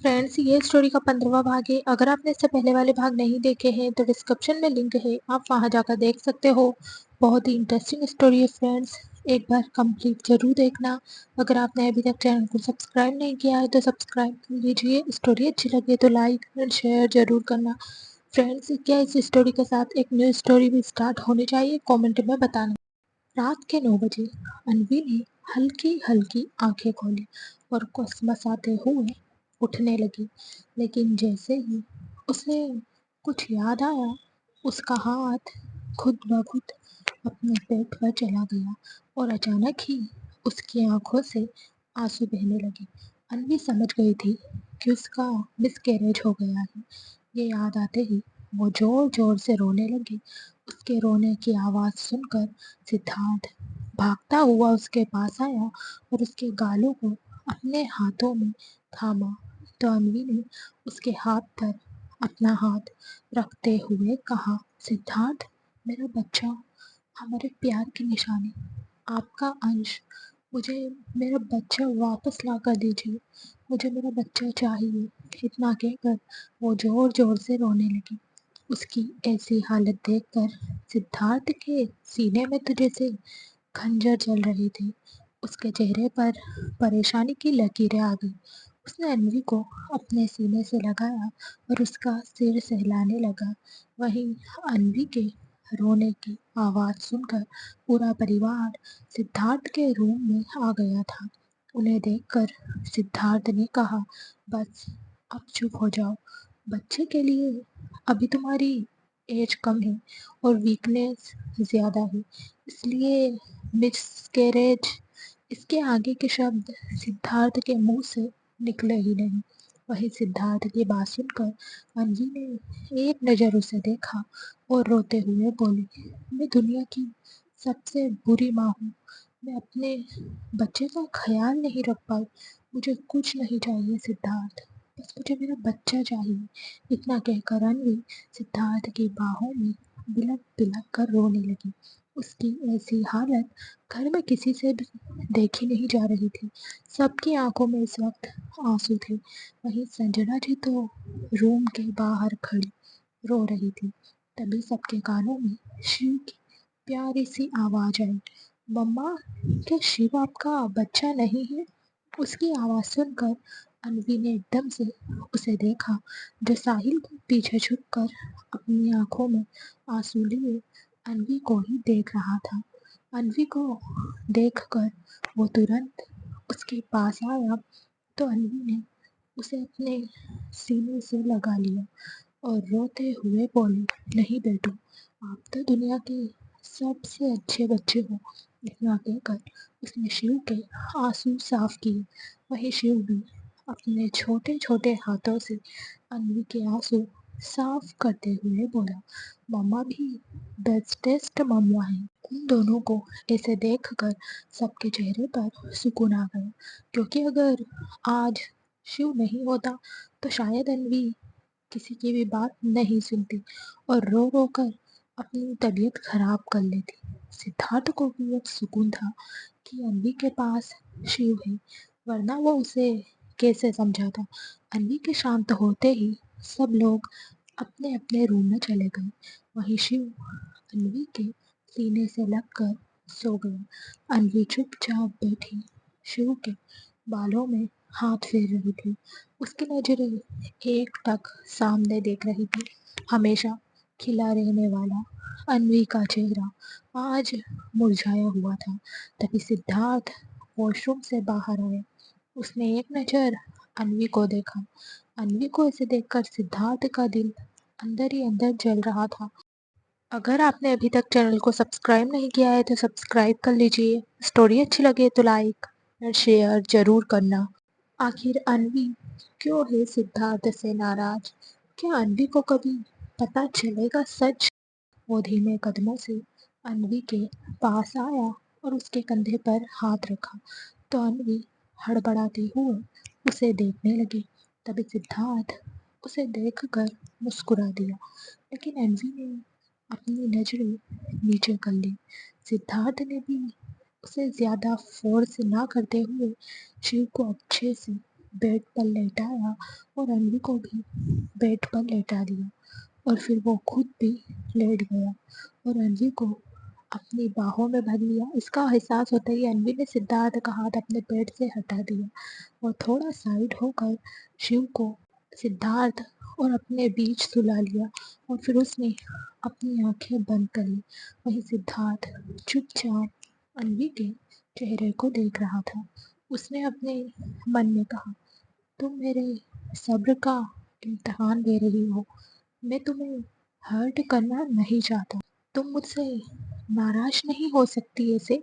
Friends, ये story का 15वां भाग है। अगर आपने इससे पहले वाले भाग नहीं देखे हैं तो डिस्क्रिप्शन में लिंक है, आप वहां जाकर देख सकते हो। बहुत ही इंटरेस्टिंग स्टोरी है फ्रेंड्स, एक बार कंप्लीट जरूर देखना। अगर आपने अभी तक चैनल को सब्सक्राइब नहीं किया है तो सब्सक्राइब कर लीजिए। स्टोरी अच्छी लगे तो लाइक एंड शेयर जरूर करना। फ्रेंड्स, क्या इस स्टोरी के साथ एक न्यू स्टोरी भी स्टार्ट होनी चाहिए? कॉमेंट में बताना। रात के 9 बजे अनवी ने हल्की हल्की आंखें खोली और कसमसाते हुए उठने लगी। लेकिन जैसे ही उसे कुछ याद आया, उसका हाथ खुद ब खुद अपने पेट पर चला गया और अचानक ही उसकी आंखों से आंसू बहने लगे। अनवी समझ गई थी कि उसका मिसकैरेज हो गया है। ये याद आते ही वो जोर जोर से रोने लगी। उसके रोने की आवाज़ सुनकर सिद्धार्थ भागता हुआ उसके पास आया और उसके गालों को अपने हाथों में थामा। तो अनवी ने उसके हाथ पर अपना हाथ रखते हुए कहा, सिद्धार्थ, मेरा बच्चा, हमारे प्यार की निशानी, आपका अंश, मुझे मेरा बच्चा वापस ला कर दीजिए, मुझे मेरा बच्चा चाहिए। इतना कहकर वो जोर जोर से रोने लगी। उसकी ऐसी हालत देखकर सिद्धार्थ के सीने में तो जैसे खंजर चल रही थी। उसके चेहरे पर परेशानी की लकीरें आ गई। उसने अनवी को अपने सीने से लगाया और उसका सिर सहलाने लगा। वहीं अनवी के रोने की आवाज़ सुनकर पूरा परिवार सिद्धार्थ के रूम में आ गया था। उन्हें देखकर सिद्धार्थ ने कहा, बस अब चुप हो जाओ। बच्चे के लिए अभी तुम्हारी एज कम है और वीकनेस ज़्यादा है, इसलिए मिसकैरेज, इसके आगे के शब्द सिद्धार्थ के मुंह से निकले ही नहीं। वही सिद्धार्थ की बात सुनकर अंजी ने एक नज़र उसे देखा और रोते हुए बोली, मैं दुनिया की सबसे बुरी माँ हूँ। मैं अपने बच्चे का ख्याल नहीं रख पाई। मुझे कुछ नहीं चाहिए सिद्धार्थ, बस मुझे मेरा बच्चा चाहिए। इतना कहकर अनवी सिद्धार्थ की बाहों में बिलक बिलक कर रोने लगी। उसकी ऐसी हालत घर में किसी से भी देखी नहीं जा रही थी। सबकी आंखों में इस वक्त आंसू थे। वहीं संजना जी तो रूम के बाहर खड़ी रो रही थी। तभी सबके कानों में शिव की प्यारी सी आवाज आई, मम्मा, क्या शिव आपका बच्चा नहीं है? उसकी आवाज सुनकर अनवी ने एकदम से उसे देखा, जो साहिल के पीछे छुपकर अपनी आंखों में आंसू लिए अनवी को ही देख रहा था। अनवी को देखकर वो तुरंत उसके पास आया तो अनवी ने उसे अपने सीने से लगा लिया और रोते हुए बोली, नहीं बेटू, आप तो दुनिया के सबसे अच्छे बच्चे हो। इतना कहकर उसने शिव के आंसू साफ किए। वही शिव भी अपने छोटे छोटे हाथों से अन्वी के आंसू साफ करते हुए बोला, मम्मा भी बेस्टेस्ट मम्मा है। उन दोनों को ऐसे देखकर सबके चेहरे पर सुकून आ गया, क्योंकि अगर आज शिव नहीं होता तो शायद अन्वी किसी की भी बात नहीं सुनती और रो रो कर अपनी तबीयत खराब कर लेती। सिद्धार्थ को भी एक सुकून था कि अन्वी के पास शिव है, वरना वो उसे कैसे समझाता। अन्वी के शांत होते ही सब लोग अपने अपने रूम में चले गए। वहीं शिव अन्वी के सीने से लगकर सो गया। अन्वी चुपचाप बैठी शिव के बालों में हाथ फेर रही थी। उसकी नजरें एक टक सामने देख रही थी। हमेशा खिला रहने वाला अन्वी का चेहरा आज मुरझाया हुआ था। तभी सिद्धार्थ वॉशरूम से बाहर आया। उसने एक नज़र अन्वी को देखा। अन्वी को इसे देखकर सिद्धार्थ का दिल अंदर ही अंदर जल रहा था। अगर आपने अभी तक चैनल को सब्सक्राइब नहीं किया है तो सब्सक्राइब कर लीजिए। स्टोरी अच्छी लगे तो लाइक और शेयर जरूर करना। आखिर अन्वी क्यों है सिद्धार्थ से नाराज? क्या अन्वी को कभी पता चलेगा सच? वो धीमे कदमों से अन्वी के पास आया और उसके कंधे पर हाथ रखा तो अन्वी हड़बड़ाते हुए उसे देखने लगी। तभी सिद्धार्थ उसे देखकर मुस्कुरा दिया, लेकिन अन्वी ने अपनी नजरें नीचे कर ली। सिद्धार्थ ने भी उसे ज्यादा फोर्स ना करते हुए शिव को अच्छे से बेड पर लेटाया और अन्वी को भी बेड पर लेटा दिया और फिर वो खुद भी लेट गया और अन्वी को अपनी बाहों में भर लिया। इसका एहसास होते ही अन्वी ने सिद्धार्थ का हाथ अपने पेट से हटा दिया और थोड़ा साइड होकर शिव को सिद्धार्थ और अपने बीच सुला लिया और फिर उसने अपनी आंखें बंद कर ली। वहीं सिद्धार्थ चुपचाप अन्वी के चेहरे को देख रहा था। उसने अपने मन में कहा, तुम मेरे सब्र का इम्तिहान ले रही हो। मैं तुम्हें हर्ट करना नहीं चाहता। तुम मुझसे नाराज नहीं हो सकती ऐसे।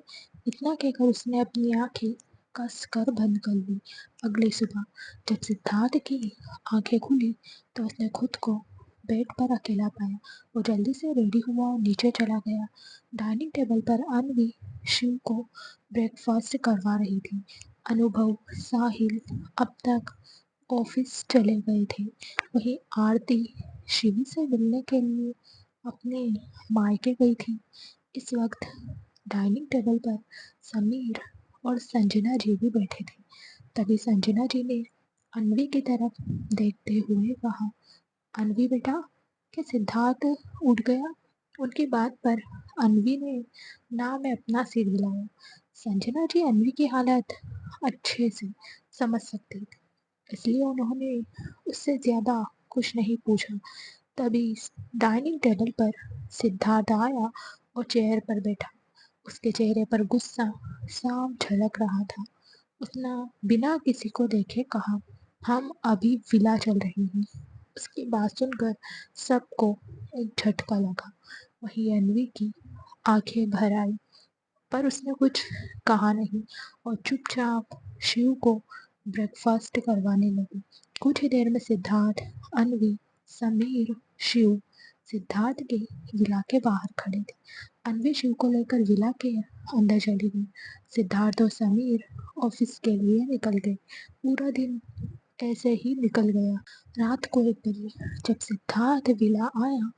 इतना कहकर उसने अपनी आंखें कस कर बंद कर ली। अगली सुबह जब सिद्धार्थ की आंखें खुली तो उसने खुद को बेड पर अकेला पाया। वो जल्दी से रेडी हुआ और नीचे चला गया। डाइनिंग टेबल पर अन्वी शिव को ब्रेकफास्ट करवा रही थी। अनुभव, साहिल अब तक ऑफिस चले गए थे। वहीं आरती शिवी से मिलने के लिए अपने मायके गई थी। इस वक्त डाइनिंग टेबल पर समीर और संजना जी भी बैठे थे। तभी संजना जी ने अन्वी की तरफ देखते हुए कहा, अन्वी बेटा, क्या सिद्धार्थ उठ गया? उनकी बात पर अन्वी ने ना में अपना सिर हिलाया। संजना जी अन्वी की हालत अच्छे से समझ सकती थी, इसलिए उन्होंने उससे ज्यादा कुछ नहीं पूछा। तभी डाइनिंग टेबल पर सिद्धार्थ आया और चेयर पर बैठा। उसके चेहरे पर गुस्सा साफ झलक रहा था। उसने बिना किसी को देखे कहा, हम अभी विला चल रहे हैं। उसकी बात सुनकर सबको एक झटका लगा। वही अन्वी की आंखें भर आई, पर उसने कुछ कहा नहीं और चुपचाप शिव को ब्रेकफास्ट करवाने लगी। कुछ ही देर में सिद्धार्थ, अन्वी, समीर, शिव सिद्धार्थ के विला के बाहर खड़े थे। अन्वी शिव को लेकर विला के अंदर चली गई। सिद्धार्थ और समीर ऑफिस के लिए निकल गए। पूरा दिन ऐसे ही निकल गया। रात को 1 बजे जब सिद्धार्थ विला आया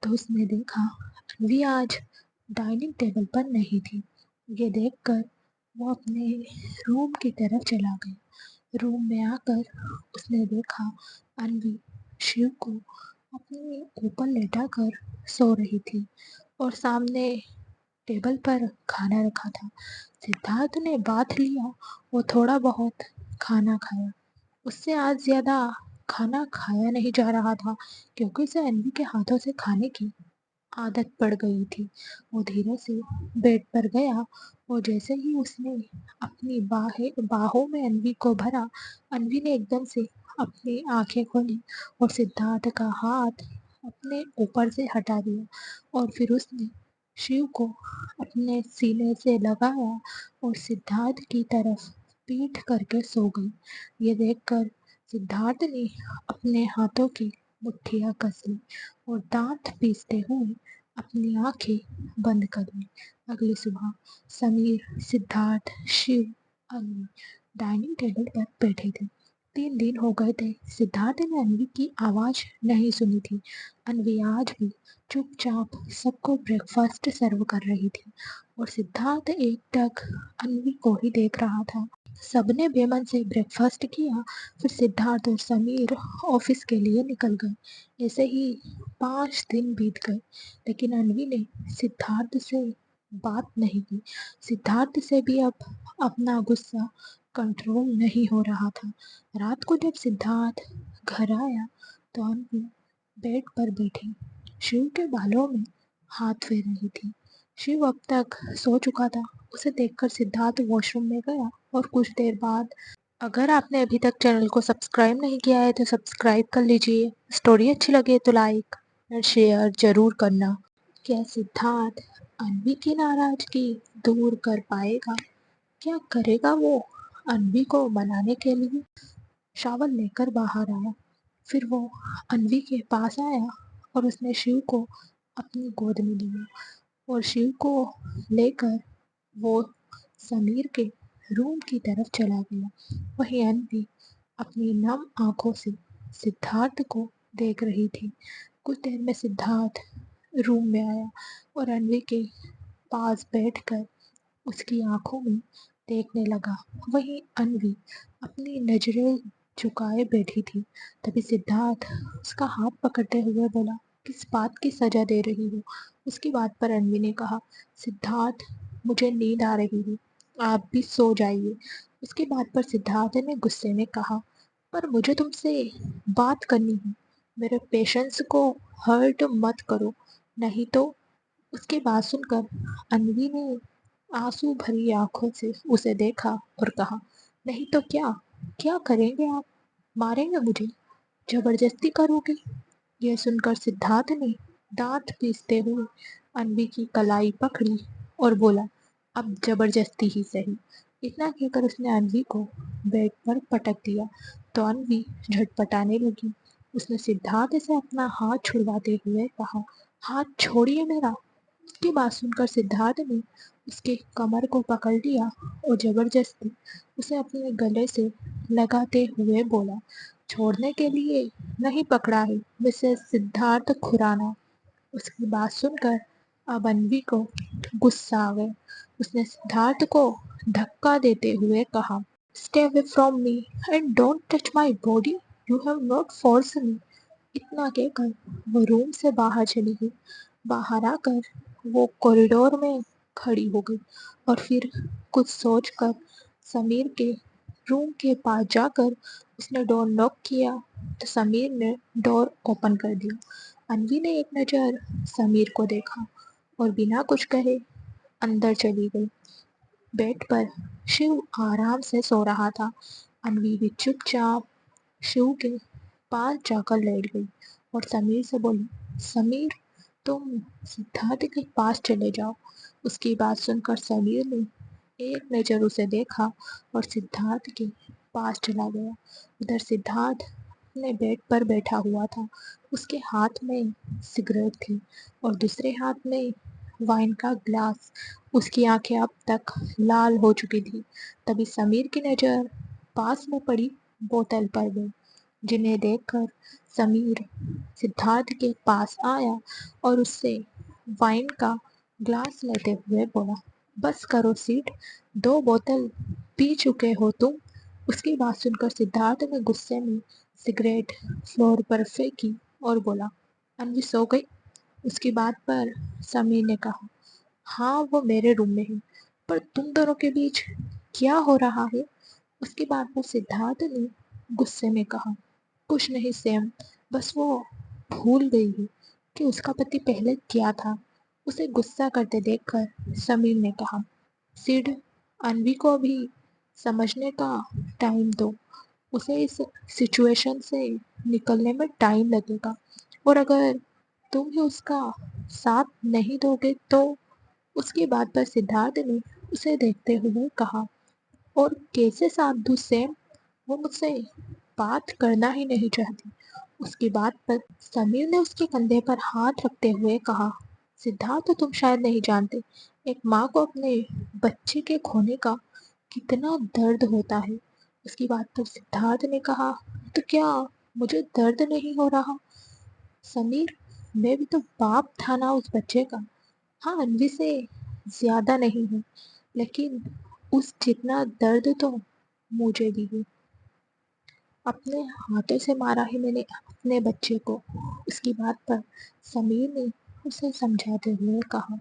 तो उसने देखा अन्वी आज डाइनिंग टेबल पर नहीं थी। ये देखकर वो अपने रूम की तरफ चला गया। रूम में आकर उसने देखा अन्वी शिव को अपने ऊपर लेटाकर सो रही थी और सामने टेबल पर खाना रखा था। सिद्धार्थ ने बात लिया और थोड़ा बहुत खाना खाया। उससे आज ज्यादा खाना खाया नहीं जा रहा था क्योंकि उसे अन्वी के हाथों से खाने की आदत पड़ गई थी। वो धीरे से बेड पर गया और जैसे ही उसने अपनी बाहों में अन्वी को भरा, अन्वी ने एकदम से अपनी आंखें खोली और सिद्धार्थ का हाथ अपने ऊपर से हटा दिया और फिर उसने शिव को अपने सीने से लगाया और सिद्धार्थ की तरफ पीठ करके सो गई। ये देखकर सिद्धार्थ ने अपने हाथों की मुट्ठियां कस ली और दांत पीसते हुए अपनी आंखें बंद कर ली। अगली सुबह समीर, सिद्धार्थ, शिव, अन्वी डाइनिंग टेबल पर बैठे थे। 3 दिन हो गए थे। सिद्धार्थ ने अन्वी की आवाज नहीं सुनी थी। अन्वी आज भी चुपचाप सबको ब्रेकफास्ट सर्व कर रही थी और सिद्धार्थ एकटक अन्वी को ही देख रहा था। सबने बेमन से ब्रेकफास्ट किया। फिर सिद्धार्थ और समीर ऑफिस के लिए निकल गए। ऐसे ही 5 दिन बीत गए, लेकिन अन्वी ने सिद्धार्थ से बात नहीं की। सिद्धार्थ से भी अब अपना गुस्सा कंट्रोल नहीं हो रहा था। रात को जब सिद्धार्थ घर आया तो अन्वी बेड पर बैठी शिव के बालों में हाथ फेर रही थी। शिव अब तक सो चुका था। उसे देखकर सिद्धार्थ वॉशरूम में गया और कुछ देर बाद, अगर आपने अभी तक चैनल को सब्सक्राइब नहीं किया है तो सब्सक्राइब कर लीजिए। स्टोरी अच्छी लगे तो लाइक और शेयर जरूर करना। क्या सिद्धार्थ अन्वी की नाराजगी दूर कर पाएगा? क्या करेगा वो अन्वी को मनाने के लिए? शावर लेकर बाहर आया। फिर वो अन्वी के पास आया और उसने शिव को अपनी गोद में लिया और शिव को लेकर वो समीर के रूम की तरफ चला गया। वहीं अन्वी अपनी नम आंखों से सिद्धार्थ को देख रही थी। कुछ देर में सिद्धार्थ रूम में आया और अन्वी के पास बैठकर उसकी आंखों में देखने लगा। वहीं अन्वी अपनी नजरें झुकाए बैठी थी। तभी सिद्धार्थ उसका हाथ पकड़ते हुए बोला, किस बात की सजा दे रही हो? उसकी बात पर अन्वी ने कहा, सिद्धार्थ, मुझे नींद आ रही है, आप भी सो जाइए। उसकी बात पर सिद्धार्थ ने गुस्से में कहा, पर मुझे तुमसे बात करनी है, मेरे पेशेंस को हर्ट मत करो, नहीं तो। उसकी बात सुनकर अन्वी ने आंसू भरी आंखों से उसे देखा और कहा, नहीं तो क्या? क्या करेंगे आप? मारेंगे मुझे? जबरदस्ती करोगे? यह सुनकर सिद्धार्थ ने दांत पीसते हुए अन्वी की कलाई पकड़ी और बोला, अब जबरदस्ती ही सही। इतना कहकर उसने अन्वी को बेड पर पटक दिया तो अन्वी झटपटाने लगी। उसने सिद्धार्थ से अपना हाथ छुड़वाते हुए कहा, हाथ छोड़िए मेरा। उसकी बात सुनकर सिद्धार्थ ने उसके कमर को पकड़ लिया और जबरदस्ती उसे अपने गले से लगाते हुए बोला, छोड़ने के लिए नहीं पकड़ा है मिसेस सिद्धार्थ खुराना। उसकी बात सुनकर अब अन्वी को गुस्सा आ गया। उसने सिद्धार्थ को धक्का देते हुए कहा, stay away from me and don't touch my body, you have not force me. इतना कहकर वो रूम से बाहर चली गई। बाहर आकर वो कॉरिडोर में खड़ी हो गई और फिर कुछ सोचकर समीर के रूम के पास जाकर उसने डोर नॉक किया तो समीर ने डोर ओपन कर दिया। अन्वी ने एक नज़र समीर को देखा और बिना कुछ कहे अंदर चली गई। बेड पर शिव आराम से सो रहा था। अन्वी भी चुपचाप शिव के पास जाकर लेट गई और समीर से बोली, समीर, तुम सिद्धार्थ के पास चले जाओ। उसकी बात सुनकर समीर ने एक नज़र उसे देखा और सिद्धार्थ के पास चला गया। उधर सिद्धार्थ अपने बेड पर बैठा हुआ था। उसके हाथ में सिगरेट थी और दूसरे हाथ में वाइन का ग्लास। उसकी आंखें अब तक लाल हो चुकी थी। तभी समीर की नज़र पास में पड़ी बोतल पर गई, जिन्हें देखकर समीर सिद्धार्थ के पास आया और उससे वाइन का ग्लास लेते हुए बोला, बस करो सीट, 2 बोतल पी चुके हो तुम। उसकी बात सुनकर सिद्धार्थ ने गुस्से में सिगरेट फ्लोर पर फेंकी और बोला, अन्वी सो गई? उसकी बात पर समीर ने कहा, हाँ वो मेरे रूम में है, पर तुम दोनों के बीच क्या हो रहा है? उसकी बात पर सिद्धार्थ ने गुस्से में कहा, कुछ नहीं सैम, बस वो भूल गई है कि उसका पति पहले क्या था। उसे गुस्सा करते देखकर समीर ने कहा, सिड, अन्वी को अभी समझने का टाइम दो, उसे इस सिचुएशन से निकलने में टाइम लगेगा और अगर तुम ही उसका साथ नहीं दोगे तो। उसकी बात पर सिद्धार्थ ने उसे देखते हुए कहा, और कैसे साथ दूँ सैम, वो मुझसे बात करना ही नहीं चाहती। उसकी बात पर समीर ने उसके कंधे पर हाथ रखते हुए कहा, सिद्धार्थ, तुम शायद नहीं जानते, एक माँ को अपने बच्चे के खोने का कितना दर्द होता है। उसकी बात पर सिद्धार्थ ने कहा, तो क्या मुझे दर्द नहीं हो रहा? समीर, मैं भी तो बाप था ना उस बच्चे का। हाँ, अन्वी से ज्यादा नहीं है, लेकिन उस जितना दर्द तो मुझे भी है। अपने हाथों से मारा है मैंने अपने बच्चे को। उसकी बात पर समीर ने उसे समझाते हुए कहा,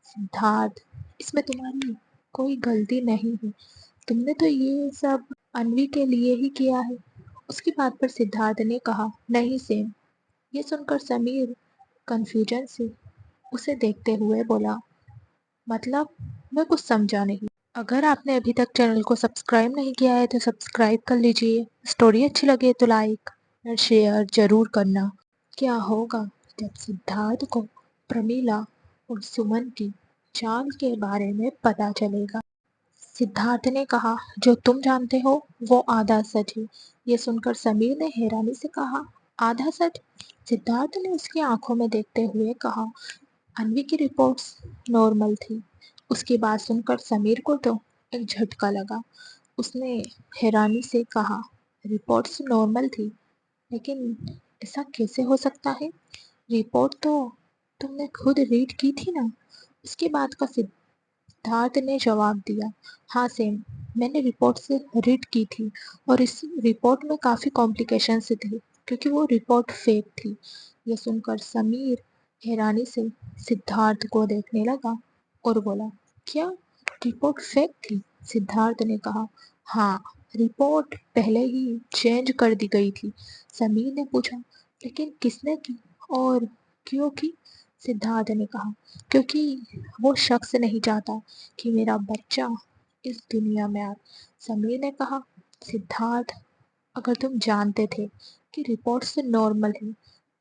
सिद्धार्थ, इसमें तुम्हारी कोई गलती नहीं है, तुमने तो ये सब अन्वी के लिए ही किया है। उसकी बात पर सिद्धार्थ ने कहा, नहीं सेम। ये सुनकर समीर कंफ्यूजन से उसे देखते हुए बोला, मतलब? मैं कुछ समझा नहीं। अगर आपने अभी तक चैनल को सब्सक्राइब नहीं किया है तो सब्सक्राइब कर लीजिए। स्टोरी अच्छी लगे तो लाइक और शेयर जरूर करना। क्या होगा जब सिद्धार्थ को प्रमीला और सुमन की चाल के बारे में पता चलेगा? सिद्धार्थ ने कहा, जो तुम जानते हो वो आधा सच है। ये सुनकर समीर ने हैरानी से कहा, आधा सच? सिद्धार्थ ने उसकी आंखों में देखते हुए कहा, अन्वी की रिपोर्ट्स नॉर्मल थी। उसकी बात सुनकर समीर को तो एक झटका लगा। उसने हैरानी से कहा, रिपोर्ट्स नॉर्मल थी, लेकिन ऐसा कैसे हो सकता है? रिपोर्ट तो तुमने खुद रीड की थी ना? उसकी बात का सिद्धार्थ ने जवाब दिया, हाँ सेम, मैंने रिपोर्ट से रीड की थी और इस रिपोर्ट में काफ़ी कॉम्प्लिकेशंस थे क्योंकि वो रिपोर्ट फेक थी। ये सुनकर समीर हैरानी से सिद्धार्थ को देखने लगा और बोला, क्या रिपोर्ट फेक थी? सिद्धार्थ ने कहा, हाँ, रिपोर्ट पहले ही चेंज कर दी गई थी। समीर ने पूछा, लेकिन किसने की और क्यों की? सिद्धार्थ ने कहा, क्योंकि वो शख्स नहीं चाहता कि मेरा बच्चा इस दुनिया में आए। समीर ने कहा, सिद्धार्थ, अगर तुम जानते थे कि रिपोर्ट से नॉर्मल है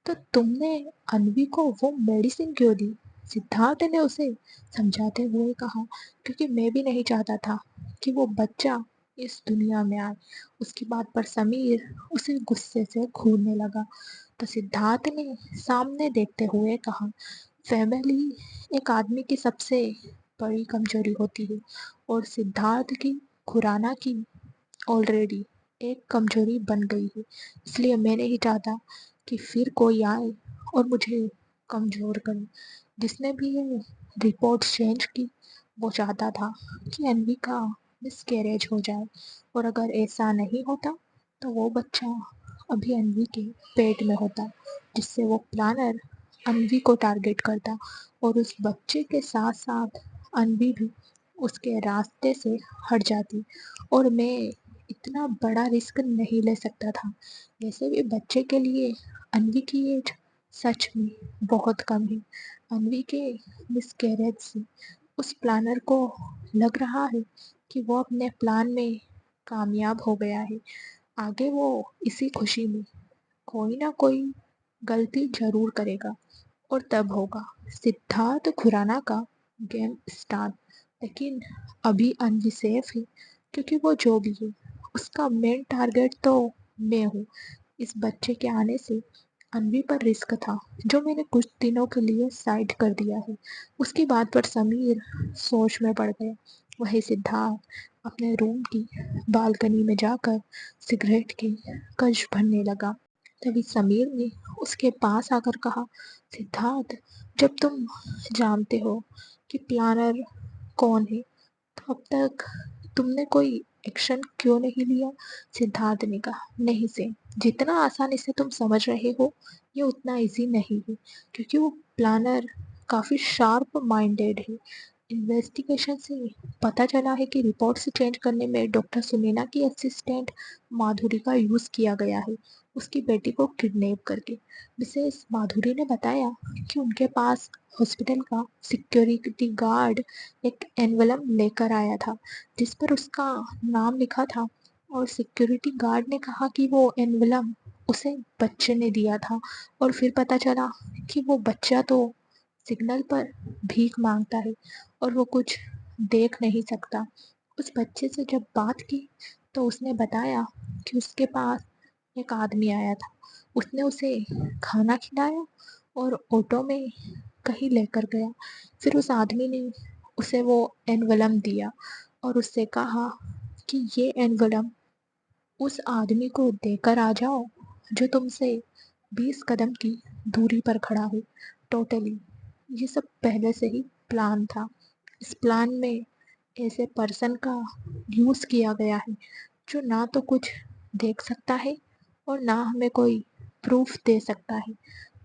तो तुमने अन्वी को वो मेडिसिन क्यों दी? सिद्धार्थ ने उसे समझाते हुए कहा, क्योंकि मैं भी नहीं चाहता था कि वो बच्चा इस दुनिया में आए। उसकी बात पर समीर उसे गुस्से से घूरने लगा तो सिद्धार्थ ने सामने देखते हुए कहा, फैमिली एक आदमी की सबसे बड़ी कमजोरी होती है और सिद्धार्थ की खुराना की ऑलरेडी एक कमजोरी बन गई है। इसलिए मैं नहीं चाहता कि फिर कोई आए और मुझे कमजोर करे। जिसने भी ये रिपोर्ट चेंज की वो चाहता था कि अन्वी का मिसकैरेज हो जाए और अगर ऐसा नहीं होता तो वो बच्चा अभी अन्वी के पेट में होता, जिससे वो प्लानर अन्वी को टारगेट करता और उस बच्चे के साथ साथ अन्वी भी उसके रास्ते से हट जाती और मैं इतना बड़ा रिस्क नहीं ले सकता था। वैसे भी बच्चे के लिए अन्वी की एज सच में बहुत कम है। अन्वी के मिसकैरेज से उस प्लानर को लग रहा है कि वो अपने प्लान में कामयाब हो गया है। आगे वो इसी खुशी में कोई ना कोई गलती जरूर करेगा और तब होगा सिद्धार्थ खुराना का गेम स्टार्ट। लेकिन अभी अन्वी सेफ है क्योंकि वो जो भी है उसका मेन टारगेट तो मैं हूँ। इस बच्चे के आने से अन्वी पर रिस्क था जो मैंने कुछ दिनों के लिए साइड कर दिया है। उसकी बात पर समीर सोच में पड़ गया। वही सिद्धार्थ अपने रूम की बालकनी में जाकर सिगरेट की कश भरने लगा। तभी समीर ने उसके पास आकर कहा, सिद्धार्थ, जब तुम जानते हो कि प्लानर कौन है तो अब तक तुमने कोई एक्शन क्यों नहीं लिया? सिद्धार्थ ने कहा, नहीं से, जितना आसानी से तुम समझ रहे हो ये उतना इजी नहीं है क्योंकि वो प्लानर काफ़ी शार्प माइंडेड है। इन्वेस्टिगेशन से पता चला है कि रिपोर्ट से चेंज करने में डॉक्टर सुनैना की असिस्टेंट माधुरी का यूज़ किया गया है उसकी बेटी को किडनैप करके। मिसेस माधुरी ने बताया कि उनके पास हॉस्पिटल का सिक्योरिटी गार्ड एक एनवलप लेकर आया था जिस पर उसका नाम लिखा था और सिक्योरिटी गार्ड ने कहा कि वो एनवलप उसे बच्चे ने दिया था और फिर पता चला कि वो बच्चा तो सिग्नल पर भीख मांगता है और वो कुछ देख नहीं सकता। उस बच्चे से जब बात की तो उसने बताया कि उसके पास एक आदमी आया था। उसने उसे खाना खिलाया और ऑटो में कहीं लेकर गया। फिर उस आदमी ने उसे वो एनवलप दिया और उससे कहा कि ये एनवलप उस आदमी को देकर आ जाओ जो तुमसे 20 कदम की दूरी पर खड़ा है। टोटली ये सब पहले से ही प्लान था। इस प्लान में ऐसे पर्सन का यूज़ किया गया है जो ना तो कुछ देख सकता है और ना हमें कोई प्रूफ दे सकता है।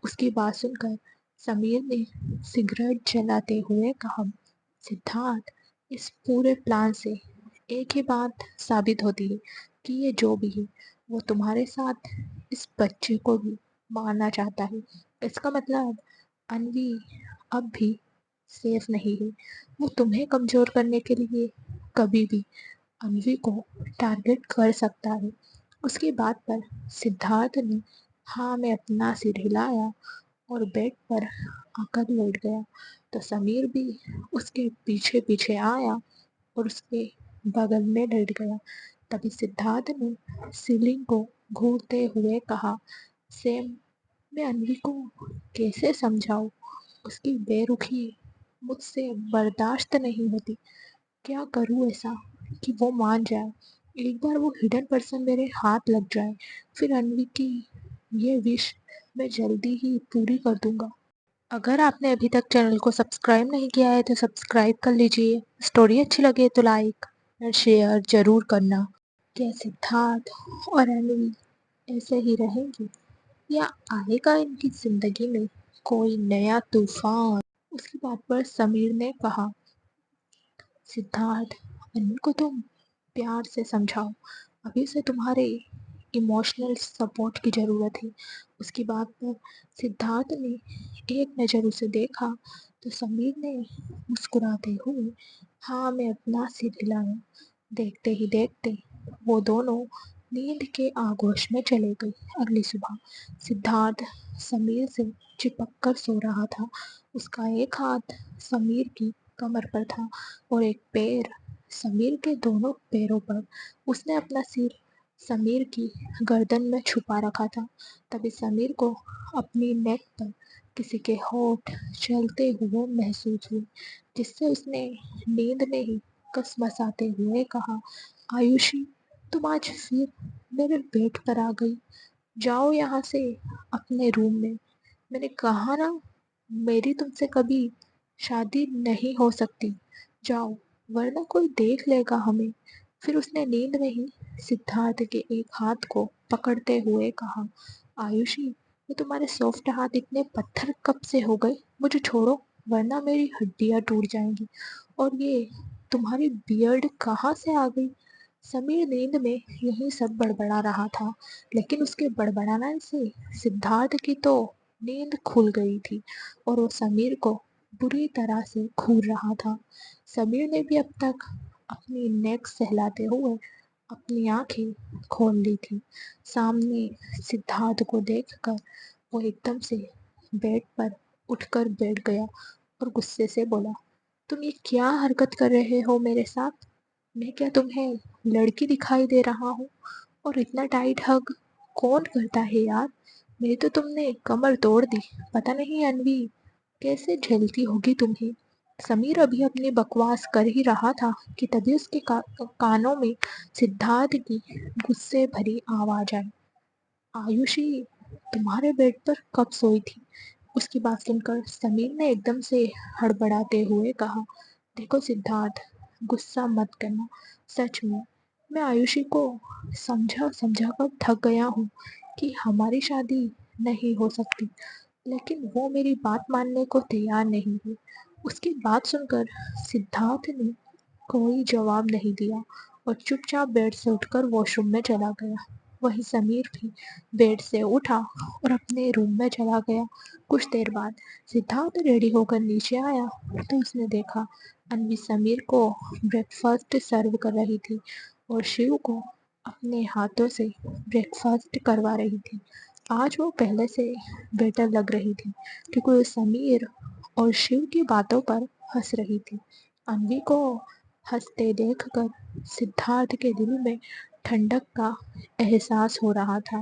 उसकी बात सुनकर समीर ने सिगरेट जलाते हुए कहा, सिद्धार्थ, इस पूरे प्लान से एक ही बात साबित होती है कि ये जो भी है वो तुम्हारे साथ इस बच्चे को भी मारना चाहता है। इसका मतलब अन्वी अब भी सेफ नहीं है। वो तुम्हें कमजोर करने के लिए कभी भी अन्वी को टारगेट कर सकता है। उसकी बात पर सिद्धार्थ ने हाँ में अपना सिर हिलाया और बेड पर आकर लेट गया तो समीर भी उसके पीछे पीछे आया और उसके बगल में लेट गया। तभी सिद्धार्थ ने सीलिंग को घूरते हुए कहा, सेम, मैं अन्वी को कैसे समझाऊं? उसकी बेरुखी मुझसे बर्दाश्त नहीं होती। क्या करूं ऐसा कि वो मान जाए? एक बार वो हिडन पर्सन मेरे हाथ लग जाए फिर अन्वी की ये विश मैं जल्दी ही पूरी कर दूंगा। अगर आपने अभी तक चैनल को सब्सक्राइब नहीं किया है तो सब्सक्राइब कर लीजिए। स्टोरी अच्छी लगे तो लाइक और शेयर जरूर करना। क्या सिद्धार्थ और अन्वी ऐसे ही रहेंगे या आएगा इनकी जिंदगी में कोई नया तूफान? उसकी बात पर समीर ने कहा, सिद्धार्थ, अन्वी को तुम प्यार से समझाओ। अभी से तुम्हारे इमोशनल सपोर्ट की ज़रूरत है। उसकी बात पर सिद्धार्थ ने एक नज़र उसे देखा तो समीर ने मुस्कुराते हुए हाँ में अपना सिर हिलाया। देखते ही देखते वो दोनों नींद के आगोश में चले गए। अगली सुबह सिद्धार्थ समीर से चिपक कर सो रहा था। उसका एक हाथ समीर की कमर पर था और एक पैर समीर के दोनों पैरों पर। उसने अपना सिर समीर की गर्दन में छुपा रखा था। तभी समीर को अपनी नेक पर किसी के होठ चलते हुए महसूस हुए, जिससे उसने नींद में ही कसमसाते हुए कहा, आयुषी, तुम आज फिर मेरे बेड पर आ गई। जाओ यहाँ से अपने रूम में। मैंने कहा ना, मेरी तुमसे कभी शादी नहीं हो सकती। जाओ, वरना कोई देख लेगा हमें। फिर उसने नींद में ही सिद्धार्थ के एक हाथ को पकड़ते हुए कहा, आयुषी, ये तुम्हारे सॉफ्ट हाथ इतने पत्थर कब से हो गए? मुझे छोड़ो, वरना मेरी हड्डियां टूट जाएंगी। और ये तुम्हारी बियर्ड कहाँ से आ गई? समीर नींद में यही सब बड़बड़ा रहा था, लेकिन उसके बड़बड़ाने से सिद्धार्थ की तो नींद खुल गई थी और वो समीर को बुरी तरह से घूर रहा था। समीर ने भी अब तक अपनी नेक सहलाते हुए अपनी आंखें खोल ली थी। सामने सिद्धार्थ को देखकर वो एकदम से बेड पर उठकर बैठ गया और गुस्से से बोला, तुम ये क्या हरकत कर रहे हो मेरे साथ? मैं क्या तुम्हें लड़की दिखाई दे रहा हूँ? और इतना टाइट हग कौन करता है यार? मेरी तो तुमने कमर तोड़ दी। पता नहीं अन्वी कैसे झेलती होगी तुम्हें। समीर अभी अपनी बकवास कर ही रहा था कि तभी उसके कानों में सिद्धार्थ की गुस्से भरी आवाज आई, आयुषी, तुम्हारे बेड पर कब सोई थी? उसकी बात सुनकर समीर ने एकदम से हड़बड़ाते हुए कहा, देखो सिद्धार्थ, गुस्सा मत करना। सच में मैं आयुषी को समझा समझा कर थक गया हूँ कि हमारी शादी नहीं हो सकती, लेकिन वो मेरी बात मानने को तैयार नहीं है। उसकी बात सुनकर सिद्धार्थ ने कोई जवाब नहीं दिया और चुपचाप बेड से उठकर वॉशरूम में चला गया। वहीं समीर भी बेड से उठा और अपने रूम में चला गया। कुछ देर बाद सिद्धार्थ रेडी होकर नीचे आया तो उसने देखा अन्वी समीर को ब्रेकफास्ट सर्व कर रही थी और शिव को अपने हाथों से ब्रेकफास्ट करवा रही थी। आज वो पहले से बेटर लग रही थी क्योंकि वो समीर और शिव की बातों पर हंस रही थी। अन्वी को हंसते देखकर सिद्धार्थ के दिल में ठंडक का एहसास हो रहा था।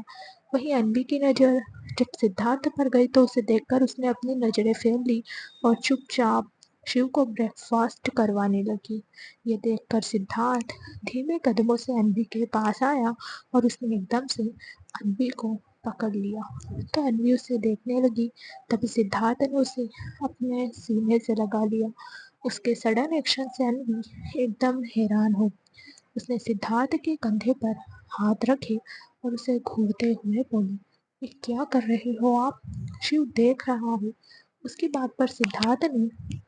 वहीं अन्वी की नज़र जब सिद्धार्थ पर गई तो उसे देखकर उसने अपनी नज़रें फेर ली और चुपचाप शिव को ब्रेकफास्ट करवाने लगी। ये देखकर सिद्धार्थ धीमे कदमों से अन्वी के पास आया और उसने एकदम से अन्वी को पकड़ लिया तो अन्वी उसे देखने लगी। तभी सिद्धार्थ ने उसे अपने सीने से लगा लिया। उसके सडन एक्शन से अन्वी एकदम हैरान हो गई। उसने सिद्धार्थ के कंधे पर हाथ रखे और उसे घूरते हुए बोली, ये क्या कर रहे हो आप? शिव देख रहा हूँ। उसकी बात पर सिद्धार्थ ने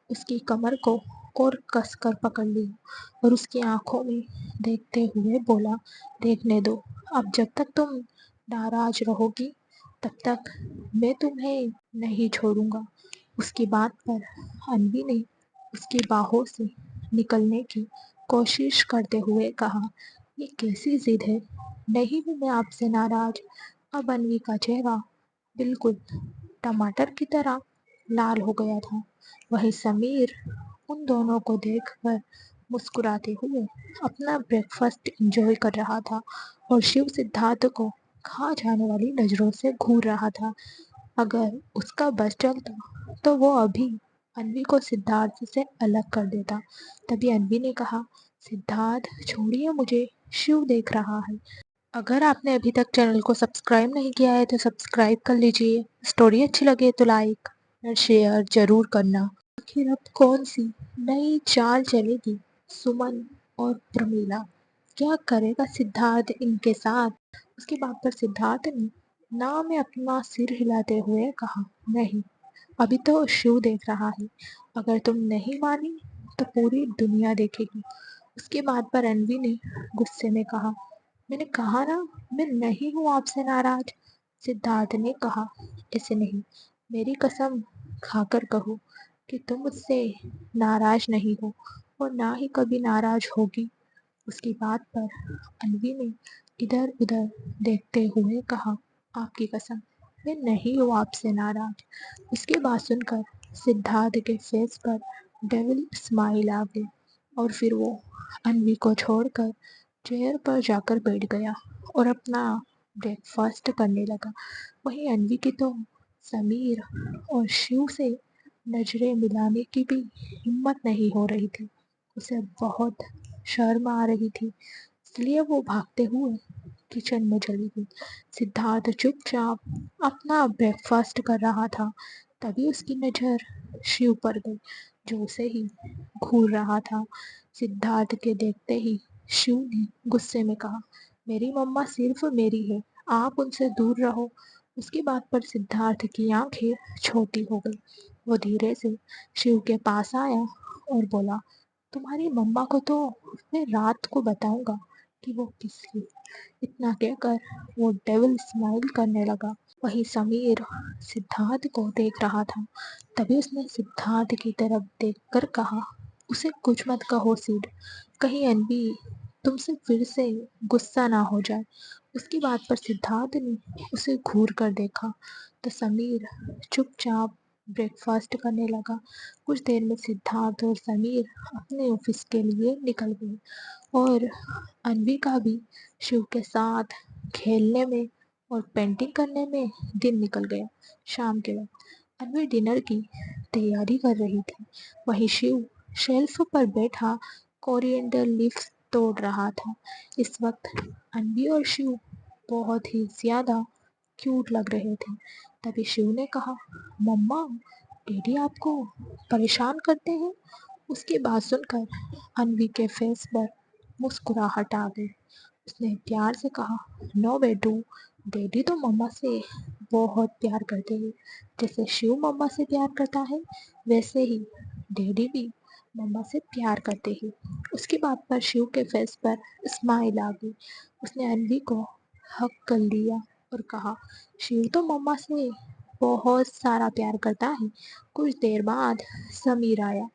उसकी कमर को और कसकर पकड़ लिया और उसकी आंखों में देखते हुए बोला, देखने दो, अब जब तक तुम नाराज रहोगी तब तक मैं तुम्हें नहीं छोड़ूंगा। उसकी बात पर अन्वी ने उसकी बाहों से निकलने की कोशिश करते हुए कहा, ये कैसी जिद है? नहीं हूँ मैं आपसे नाराज। अब अन्वी का चेहरा बिल्कुल टमाटर की तरह लाल हो गया था। वहीं समीर उन दोनों को देखकर मुस्कुराते हुए अपना ब्रेकफास्ट एंजॉय कर रहा था और शिव सिद्धार्थ को खा जाने वाली नजरों से घूर रहा था। अगर उसका बस चलता तो वो अभी अन्वी को सिद्धार्थ से अलग कर देता। तभी अन्वी ने कहा, सिद्धार्थ छोड़िए मुझे, शिव देख रहा है। अगर आपने अभी तक चैनल को सब्सक्राइब नहीं किया है तो सब्सक्राइब कर लीजिए। स्टोरी अच्छी लगे तो लाइक और शेयर जरूर करना। आखिर अब कौन सी नई चाल चलेगी सुमन और प्रमीला? क्या करेगा सिद्धार्थ इनके साथ? उसकी बात पर सिद्धार्थ ने ना में अपना सिर हिलाते हुए कहा, नहीं, अभी तो शिव देख रहा है। अगर तुम नहीं मानी तो पूरी दुनिया देखेगी। उसके बाद पर अनवी ने गुस्से में कहा, मैंने कहा ना, मैं नहीं हूँ आपसे नाराज। सिद्धार्थ ने कहा, ऐसे नहीं, मेरी कसम खाकर कहो कि तुम मुझसे नाराज नहीं हो और ना ही कभी नाराज होगी। उसकी बात पर अन्वी ने इधर उधर देखते हुए कहा, आपकी कसम, मैं नहीं हूँ आपसे नाराज। उसकी बात सुनकर सिद्धार्थ के फेस पर डेविल स्माइल आ गई और फिर वो अन्वी को छोड़कर चेयर पर जाकर बैठ गया और अपना ब्रेकफास्ट करने लगा। वहीं अन्वी की तो समीर और शिव से नजरें मिलाने की भी हिम्मत नहीं हो रही थी। उसे बहुत शर्म आ रही थी, इसलिए वो भागते हुए किचन में चली गई। सिद्धार्थ चुपचाप अपना ब्रेकफास्ट कर रहा था, तभी उसकी नज़र शिव पर गई, जो उसे ही घूर रहा था। सिद्धार्थ के देखते ही शिव ने गुस्से में कहा, मेरी मम्मा सिर्फ मेरी है, आप उनसे दूर रहो। उसकी बात पर सिद्धार्थ की आंखें छोटी हो गई। वो धीरे से शिव के पास आया और बोला, तुम्हारी मम्मा को तो मैं रात को बताऊंगा कि वो किसकी। इतना कहकर वो डेविल स्माइल करने लगा। वहीं समीर सिद्धार्थ को देख रहा था, तभी उसने सिद्धार्थ की तरफ देखकर कहा, उसे कुछ मत कहो सीड, कहीं अनबी तुमसे फिर से गुस्सा ना हो जाए। उसकी बात पर सिद्धार्थ ने उसे घूर कर देखा तो समीर चुपचाप ब्रेकफास्ट करने लगा। कुछ देर में सिद्धार्थ और समीर अपने ऑफिस के लिए निकल गए और अनविका भी शिव के साथ खेलने में और पेंटिंग करने में दिन निकल गया। शाम के वक्त अनवी डिनर की तैयारी कर रही थी, वहीं शिव शेल्फ पर बैठा कोरिएंडर लीव्स तोड़ रहा था। इस वक्त अनवी और शिव बहुत ही ज्यादा क्यूट लग रहे थे। तभी शिव ने कहा, मम्मा, डैडी आपको परेशान करते हैं? उसकी बात सुनकर अनवी के फेस पर मुस्कुराहट आ गई। उसने प्यार से कहा, नो बेटू, डैडी तो मम्मा से बहुत प्यार करते हैं। जैसे शिव मम्मा से प्यार करता है, वैसे ही डैडी भी मम्मा से प्यार करते हैं। उसकी बात पर शिव के फेस पर स्माइल आ गई। उसने अनवी को हक कर लिया और कहा, शिव तो मम्मा से बहुत सारा प्यार करता है। कुछ देर बाद समीर आया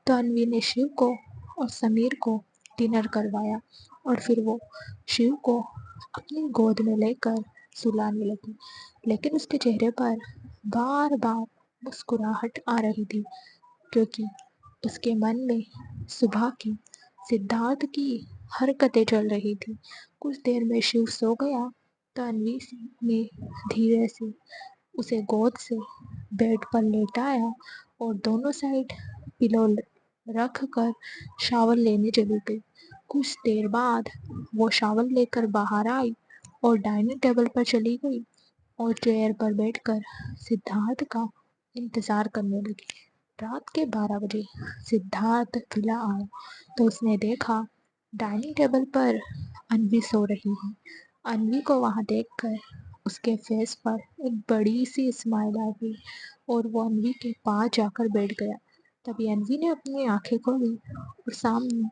तो अनवी ने शिव को और समीर को डिनर करवाया और फिर वो शिव को अपनी गोद में लेकर सुलाने लगी। लेकिन उसके चेहरे पर बार बार मुस्कुराहट आ रही थी, क्योंकि उसके मन में सुबह की सिद्धार्थ की हरकतें चल रही थी। कुछ देर में शिव सो गया तो अनवी ने धीरे से उसे गोद से बेड पर लेटाया और दोनों साइड पिलो रख कर शावर लेने चली गई। कुछ देर बाद वो शावर लेकर बाहर आई और डाइनिंग टेबल पर चली गई और चेयर पर बैठकर सिद्धार्थ का इंतजार करने लगी। रात के 12 बजे सिद्धार्थ विला आया तो उसने देखा डाइनिंग टेबल पर अनवी सो रही है। अनवी को वहां देखकर उसके फेस पर एक बड़ी सी स्माइल आ गई और वो अनवी के पास जाकर बैठ गया। तभी अनवी ने अपनी आंखें खोली और सामने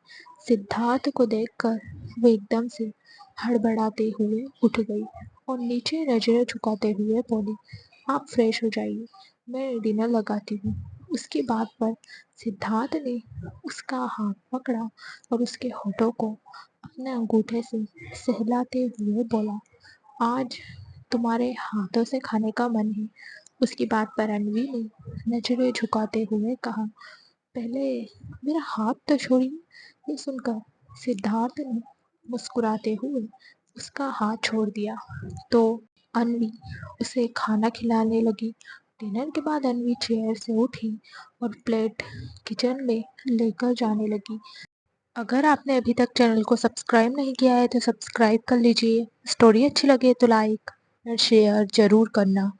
सिद्धार्थ को देखकर वो एकदम से हड़बड़ाते हुए उठ गई और नीचे नजरें झुकाते हुए बोली, आप फ्रेश हो जाइए, मैं डिनर लगाती हूँ। उसकी बात पर सिद्धार्थ ने उसका हाथ पकड़ा और उसके होठों को अपने अंगूठे से सहलाते हुए बोला, आज तुम्हारे हाथों से खाने का मन है। उसकी बात पर अनवी ने नजरें झुकाते हुए कहा, पहले मेरा हाथ तो छोड़िए। ये सुनकर सिद्धार्थ ने मुस्कुराते हुए उसका हाथ छोड़ दिया तो अनवी उसे खाना खिलाने लगी। डिनर के बाद अनवी चेयर से उठी और प्लेट किचन में लेकर जाने लगी। अगर आपने अभी तक चैनल को सब्सक्राइब नहीं किया है तो सब्सक्राइब कर लीजिए। स्टोरी अच्छी लगे तो लाइक और शेयर ज़रूर करना।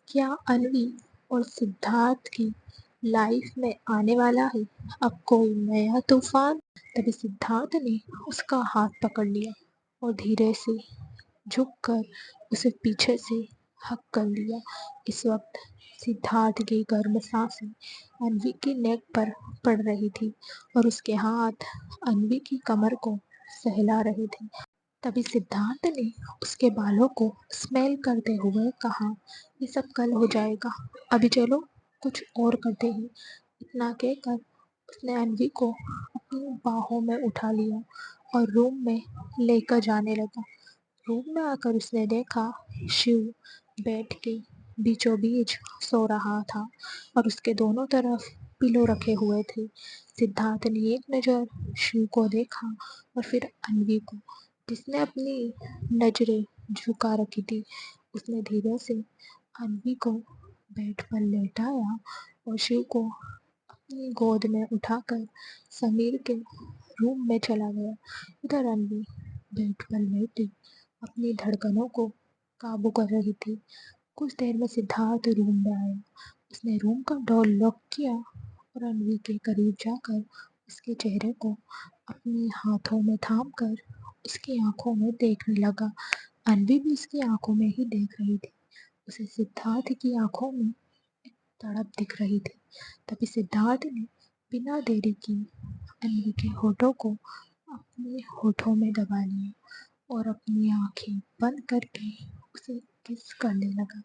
क्या अन्वी और सिद्धार्थ की लाइफ में आने वाला है अब कोई नया तूफान? तभी सिद्धार्थ ने उसका हाथ पकड़ लिया और धीरे से झुककर उसे पीछे से हग कर लिया। इस वक्त सिद्धार्थ की गर्म सांसें अन्वी की नेक पर पड़ रही थी और उसके हाथ अन्वी की कमर को सहला रहे थे। तभी सिद्धार्थ ने उसके बालों को स्मेल करते हुए कहा, ये सब कल हो जाएगा, अभी चलो कुछ और करते हैं। इतना कहकर उसने अन्वी को अपनी बाहों में उठा लिया और रूम में लेकर जाने लगा। रूम में आकर उसने देखा शिव बेड के बीचों बीच सो रहा था और उसके दोनों तरफ पिलो रखे हुए थे। सिद्धार्थ ने एक नज़र शिव को देखा और फिर अन्वी को, जिसने अपनी नजरें झुका रखी थी। उसने धीरे से अन्वी को बेड पर लेटाया और शिव को अपनी गोद में उठाकर समीर के रूम में चला गया। उधर अन्वी बेड पर लेटी अपनी धड़कनों को काबू कर रही थी। कुछ देर में सिद्धार्थ रूम में आया। उसने रूम का डोर लॉक किया और अन्वी के करीब जाकर उसके चेहरे को अपने हाथों में थाम कर उसकी आंखों में देखने लगा। अन्वी भी उसकी आंखों में ही देख रही थी। उसे सिद्धार्थ की आंखों में तड़प दिख रही थी। तभी सिद्धार्थ ने बिना देरी की अन्वी के होठों को अपने होठों में दबा लिया और अपनी आंखें बंद करके उसे किस करने लगा।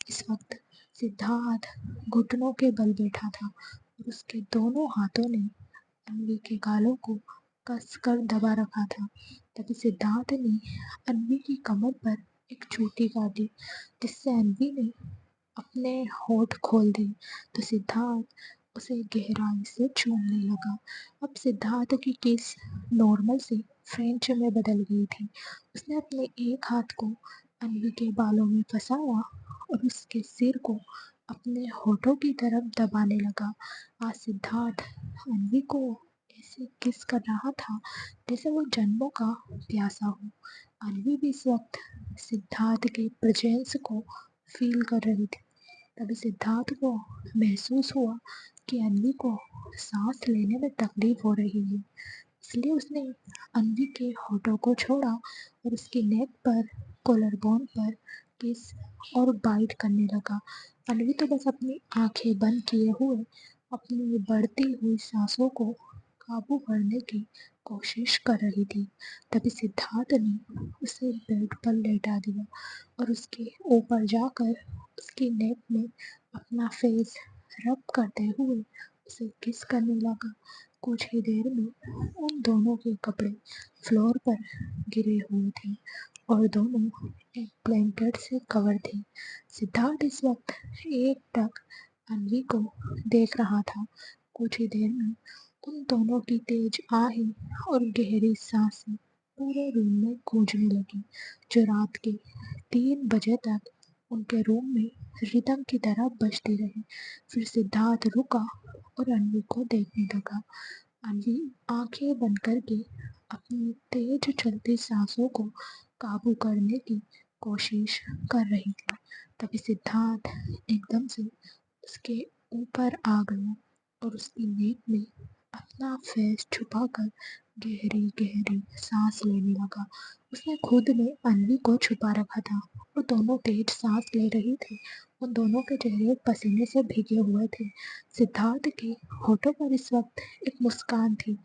इस वक्त सिद्धार्थ घुटनों के बल बैठा था और उसके दोनों हाथों ने अन्वी के गालों को कस कर दबा रखा था। तभी सिद्धार्थ ने अन्वी की कमर पर एक चोटी काटी, जिससे अन्वी ने अपने होठ खोल दिए तो सिद्धार्थ उसे गहराई से चूमने लगा। अब सिद्धार्थ की किस नॉर्मल से फ्रेंच में बदल गई थी। उसने अपने एक हाथ को अन्वी के बालों में फंसाया और उसके सिर को अपने होठों की तरफ दबाने लगा। आज सिद्धार्थ अन्वी को ऐसे किस कर रहा था जैसे वो जन्मों का प्यासा हो। अन्वी भी इस वक्त सिद्धार्थ के प्रेजेंस को फील कर रही थी। तभी सिद्धार्थ को महसूस हुआ कि अन्वी को सांस लेने में तकलीफ हो रही है। इसलिए उसने अन्वी के होठों को छोड़ा और उसकी नेक पर, कॉलर बोन पर किस और बाइट करने लगा। अन्वी तो बस अपनी आंखें बंद किए हुए अपनी बढ़ती हुई सांसों को काबू करने की कोशिश कर रही थी। तभी सिद्धार्थ ने उसे बेड पर लेटा दिया और उसके ऊपर जाकर उसकी नेक में अपना फेस रब करते हुए उसे किस करने लगा। कुछ ही देर में उन दोनों के कपड़े फ्लोर पर गिरे हुए थे और दोनों एक ब्लैंकेट से कवर थे। सिद्धार्थ इस वक्त एक टक अन्वी को देख रहा था। कुछ ही देर में उन दोनों की तेज आहें और गहरी सांसें पूरे रूम में गूंजने लगी, जो रात के 3 बजे तक उनके रूम में रिदम की तरह बजती रही। फिर सिद्धार्थ रुका और अन्वी को देखने लगा। अन्वी आंखें बंद करके अपनी तेज चलती सांसों को काबू करने की कोशिश कर रही थी। तभी सिद्धार्थ एकदम से उसके ऊपर आ गया और उसकी नेक में अपना फेस छुपाकर गहरी गहरी सांस लेने लगा। उसने खुद में अन्वी को छुपा रखा था और दोनों तेज सांस ले रही थी। उन दोनों के चेहरे पसीने से भीगे हुए थे। सिद्धार्थ के होठों पर इस वक्त एक मुस्कान थी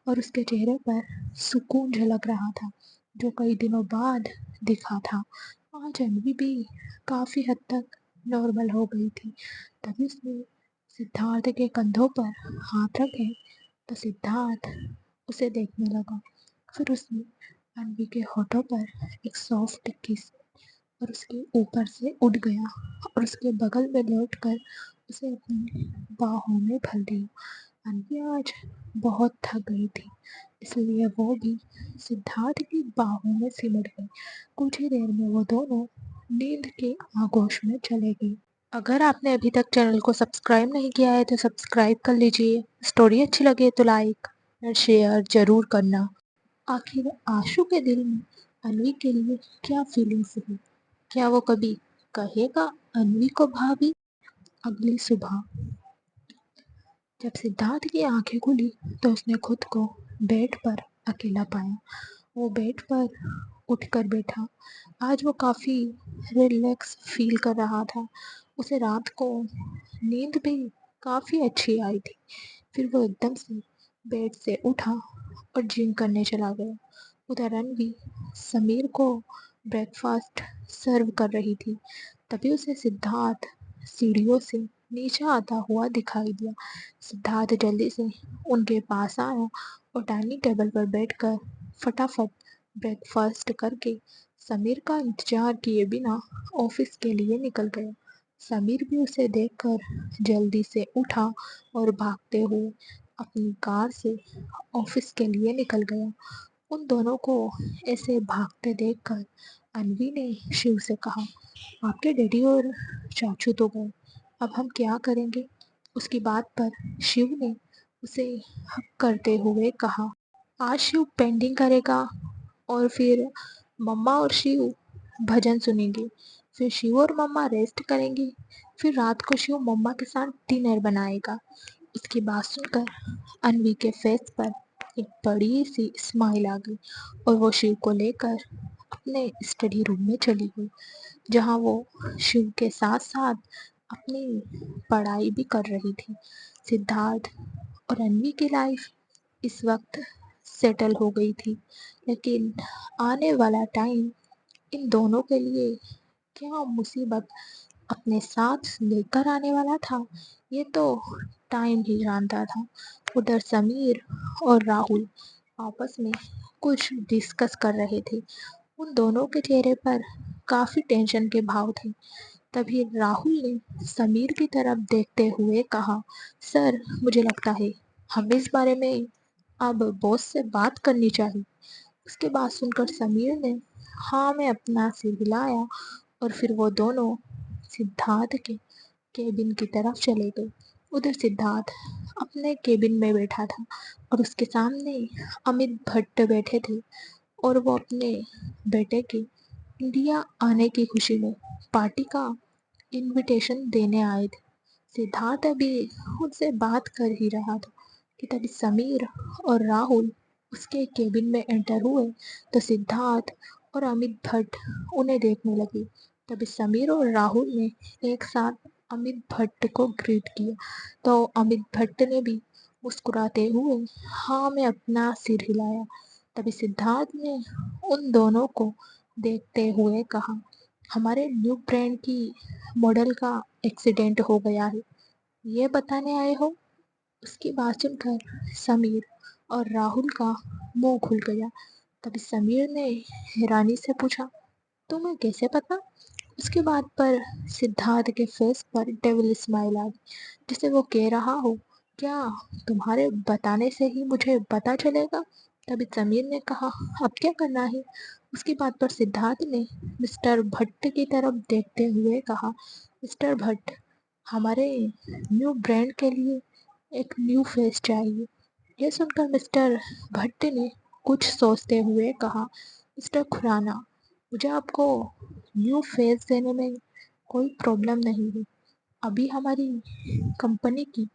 और उसके चेहरे पर सुकून झलक रहा था, जो कई दिनों बाद दिखा था। आज अन्वी भी काफी हद तक नॉर्मल हो गई थी। तभी उसने सिद्धार्थ के कंधों पर हाथ रखे तो सिद्धार्थ उसे देखने लगा। फिर उसने अन्वी के होठों पर एक सॉफ्ट किस और उसके ऊपर से उठ गया और उसके बगल में लौटकर उसे अपनी बाहों में भर लिया। अन्वी आज बहुत थक गई थी, इसलिए वो भी सिद्धार्थ की बाहों में सिमट गई। कुछ ही देर में वो दोनों नींद के आगोश में चले गए। अगर आपने अभी तक चैनल को सब्सक्राइब नहीं किया है तो सब्सक्राइब कर लीजिए। स्टोरी अच्छी लगे तो लाइक और शेयर जरूर करना। आखिर आशु के दिल में अन्वी के लिए क्या फीलिंग्स है? क्या वो कभी कहेगा अन्वी को भाभी? अगली सुबह जब सिद्धार्थ की आंखें खुली तो उसने खुद को बेड पर अकेला पाया। वो बेड पर उठकर बैठा। आज वो काफ़ी रिलैक्स फील कर रहा था। उसे रात को नींद भी काफ़ी अच्छी आई थी। फिर वो एकदम से बेड से उठा और जिम करने चला गया। उधर रणवी समीर को ब्रेकफास्ट सर्व कर रही थी। तभी उसे सिद्धार्थ सीढ़ियों से नीचे आता हुआ दिखाई दिया। सिद्धार्थ जल्दी से उनके पास आया और डाइनिंग टेबल पर बैठकर फटाफट ब्रेकफास्ट करके समीर का इंतजार किए बिना ऑफिस के लिए निकल गया। समीर भी उसे देखकर जल्दी से उठा और भागते हुए अपनी कार से ऑफिस के लिए निकल गया। उन दोनों को ऐसे भागते देखकर अन्वी ने शिव से कहा, आपके डैडी और चाचू तो गए, अब हम क्या करेंगे? उसकी बात पर शिव ने उसे हक करते हुए कहा, आज शिव पेंटिंग करेगा और फिर मम्मा और शिव भजन सुनेंगे। फिर शिव और मम्मा रेस्ट करेंगे। फिर रात को शिव मम्मा के साथ डिनर बनाएगा। उसकी बात सुनकर अन्वी के फेस पर एक बड़ी सी स्माइल आ गई और वो शिव को लेकर अपने स्टडी रूम में चली गई, जहाँ वो शिव के साथ साथ अपनी पढ़ाई भी कर रही थी। सिद्धार्थ और अन्वी की लाइफ इस वक्त सेटल हो गई थी, लेकिन आने वाला टाइम इन दोनों के लिए क्या मुसीबत अपने साथ लेकर आने वाला था, ये तो टाइम ही जानता था। उधर समीर और राहुल आपस में कुछ डिस्कस कर रहे थे। उन दोनों के चेहरे पर काफी टेंशन के भाव थे। तभी राहुल ने समीर की तरफ देखते हुए कहा, सर मुझे लगता है हमें इस बारे में अब बॉस से बात करनी चाहिए। उसके बाद सुनकर समीर ने हाँ में अपना सिर हिलाया और फिर वो दोनों सिद्धार्थ के केबिन की तरफ चले गए। उधर सिद्धार्थ अपने केबिन में बैठा था और उसके सामने अमित भट्ट बैठे थे और वो अपने बेटे के इंडिया आने की खुशी में पार्टी का इनविटेशन देने आए थे। सिद्धार्थ अभी उनसे बात कर ही रहा था कि तभी समीर और राहुल उसके केबिन में एंटर हुए तो सिद्धार्थ और अमित भट्ट उन्हें देखने लगे। तभी समीर और राहुल ने एक साथ अमित भट्ट को ग्रीट किया तो अमित भट्ट ने भी मुस्कुराते हुए हाँ में अपना सिर हिलाया। तभी सिद्धार्थ ने उन दोनों को देखते हुए कहा, हमारे न्यू ब्रांड की मॉडल का एक्सीडेंट हो गया है, ये बताने आए हो? उसकी बात सुनकर समीर और राहुल का मुंह खुल गया। तभी समीर ने हैरानी से पूछा, तुम्हें कैसे पता? उसके बाद पर सिद्धार्थ के फेस पर डेविल स्माइल आ गई, जिसे वो कह रहा हो, क्या तुम्हारे बताने से ही मुझे पता चलेगा? तभी समीर ने कहा, अब क्या करना है? उसकी बात पर सिद्धार्थ ने मिस्टर भट्ट की तरफ देखते हुए कहा, मिस्टर भट्ट, हमारे न्यू ब्रांड के लिए एक न्यू फेस चाहिए। यह सुनकर मिस्टर भट्ट ने कुछ सोचते हुए कहा, मिस्टर खुराना, मुझे आपको न्यू फेस देने में कोई प्रॉब्लम नहीं है। अभी हमारी कंपनी की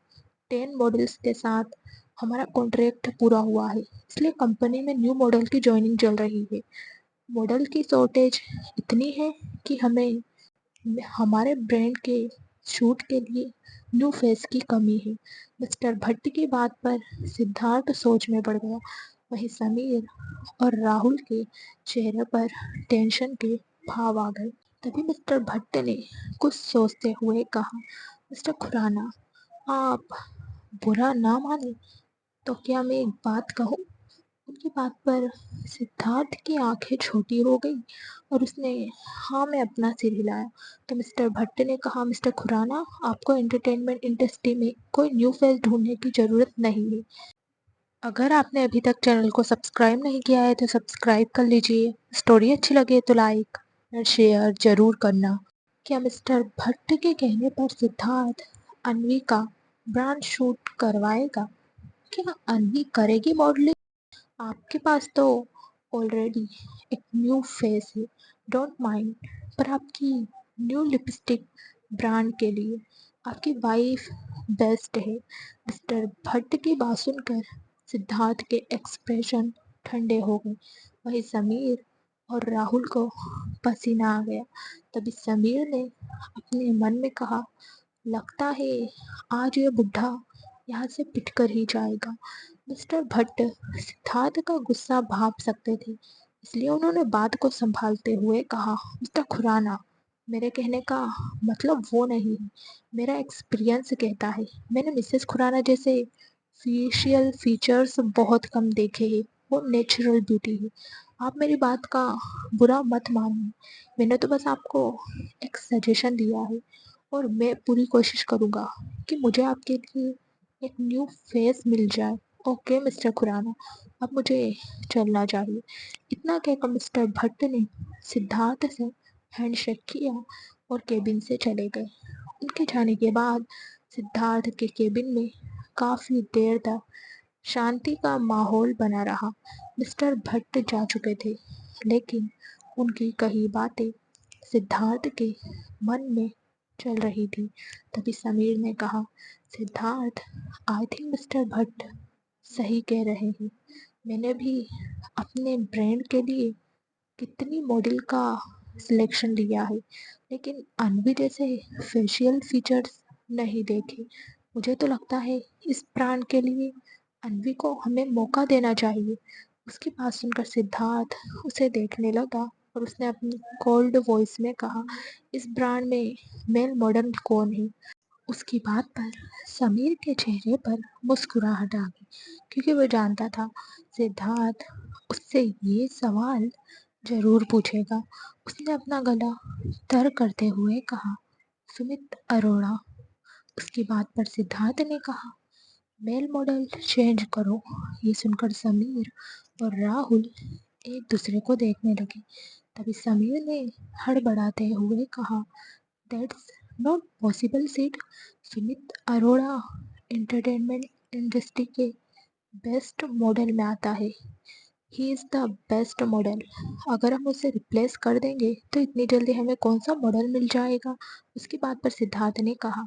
10 मॉडल्स के साथ हमारा कॉन्ट्रैक्ट पूरा हुआ है, इसलिए कंपनी में न्यू मॉडल की जॉइनिंग चल रही है। मॉडल की शॉर्टेज इतनी है कि हमें हमारे ब्रांड के शूट के लिए न्यू फेस की कमी है। मिस्टर भट्ट की बात पर सिद्धार्थ सोच में पड़ गया। वहीं समीर और राहुल के चेहरे पर टेंशन के भाव आ गए। तभी मिस्टर भट्ट ने कुछ सोचते हुए कहा, मिस्टर खुराना, आप बुरा ना माने तो क्या मैं एक बात कहूँ? उनकी बात पर सिद्धार्थ की आंखें छोटी हो गई और उसने हाँ में अपना सिर हिलाया। तो मिस्टर भट्ट ने कहा, मिस्टर खुराना, आपको एंटरटेनमेंट इंडस्ट्री में कोई न्यू फेस ढूंढने की ज़रूरत नहीं है। अगर आपने अभी तक चैनल को सब्सक्राइब नहीं किया है तो सब्सक्राइब कर लीजिए। स्टोरी अच्छी लगे तो लाइक और शेयर ज़रूर करना। क्या मिस्टर भट्ट के कहने पर सिद्धार्थ अन्वी का ब्रांड शूट करवाएगा? क्या अन्वी करेगी मॉडलिंग? आपके पास तो ऑलरेडी एक न्यू फेस है, डोंट माइंड। पर आपकी न्यू लिपस्टिक ब्रांड के लिए आपकी वाइफ बेस्ट है। मिस्टर भट्ट की बात सुनकर सिद्धार्थ के एक्सप्रेशन ठंडे हो गए। वहीं समीर और राहुल को पसीना आ गया। तभी समीर ने अपने मन में कहा, लगता है आज ये बुढ़ा यहाँ से पिटकर ही जाएगा। मिस्टर भट्ट सिद्धार्थ का गुस्सा भाप सकते थे, इसलिए उन्होंने बात को संभालते हुए कहा, मिस्टर खुराना, मेरे कहने का मतलब वो नहीं है। मेरा एक्सपीरियंस कहता है, मैंने मिसेस खुराना जैसे फेशियल फीचर्स बहुत कम देखे हैं। वो नेचुरल ब्यूटी है। आप मेरी बात का बुरा मत मानिए। मैंने तो बस आपको एक सजेशन दिया है और मैं पूरी कोशिश करूँगा कि मुझे आपके लिए एक न्यू फेस मिल जाए। ओके मिस्टर खुराना, अब मुझे चलना चाहिए। इतना कहकर मिस्टर भट्ट ने सिद्धार्थ से हैंडशेक किया और केबिन से चले गए। उनके जाने के बाद सिद्धार्थ के केबिन में काफ़ी देर तक शांति का माहौल बना रहा। मिस्टर भट्ट जा चुके थे, लेकिन उनकी कही बातें सिद्धार्थ के मन में चल रही थी। तभी समीर ने कहा, Siddharth, I think mister Bhatt सही कह रहे हैं। मैंने भी अपने ब्रांड के लिए कितनी मॉडल का सिलेक्शन लिया है, लेकिन अन्वी जैसे फेशियल फीचर्स नहीं देखे। मुझे तो लगता है इस ब्रांड के लिए अन्वी को हमें मौका देना चाहिए। उसकी बात सुनकर सिद्धार्थ उसे देखने लगा और उसने अपनी कोल्ड वॉइस में कहा, इस ब्रांड में मेल मॉडल कौन है? उसकी बात पर समीर के चेहरे पर मुस्कुराहट आ गई, क्योंकि वो जानता था सिद्धार्थ उससे ये सवाल जरूर पूछेगा। उसने अपना गला तर करते हुए कहा, सुमित अरोड़ा। उसकी बात पर सिद्धार्थ ने कहा, मेल मॉडल चेंज करो। ये सुनकर समीर और राहुल एक दूसरे को देखने लगे। तभी समीर ने हड़बड़ाते हुए कहा, that's not possible seat. Sumit Arora entertainment industry के बेस्ट मॉडल में आता है। He is the best model. अगर हम उसे रिप्लेस कर देंगे तो इतनी जल्दी हमें कौन सा मॉडल मिल जाएगा? उसकी बात पर सिद्धार्थ ने कहा,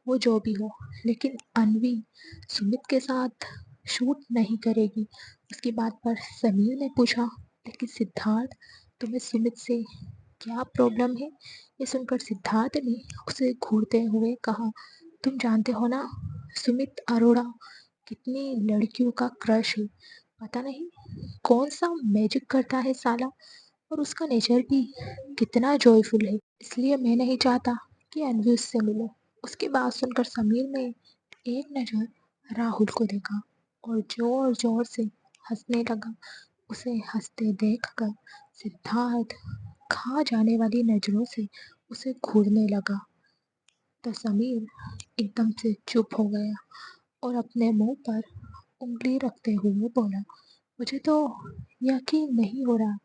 वो जो भी हो, लेकिन अन्वी सुमित के साथ शूट नहीं करेगी। उसकी बात पर समीर ने पूछा, लेकिन सिद्धार्थ, तुम्हें सुमित से क्या प्रॉब्लम है? ये सुनकर सिद्धार्थ ने उसे घूरते हुए कहा, तुम जानते हो ना सुमित अरोड़ा कितनी लड़कियों का क्रश है। पता नहीं कौन सा मैजिक करता है साला, और उसका नेचर भी कितना जॉयफुल है। इसलिए मैं नहीं चाहता कि अन्वी उससे मिले। उसकी बात सुनकर समीर ने एक नज़र राहुल को देखा और जोर जोर से हंसने लगा। उसे हंसते देखकर सिद्धार्थ खा जाने वाली नजरों से उसे घूरने लगा। तो समीर एकदम से चुप हो गया और अपने मुंह पर उंगली रखते हुए बोला, मुझे तो यकीन नहीं हो रहा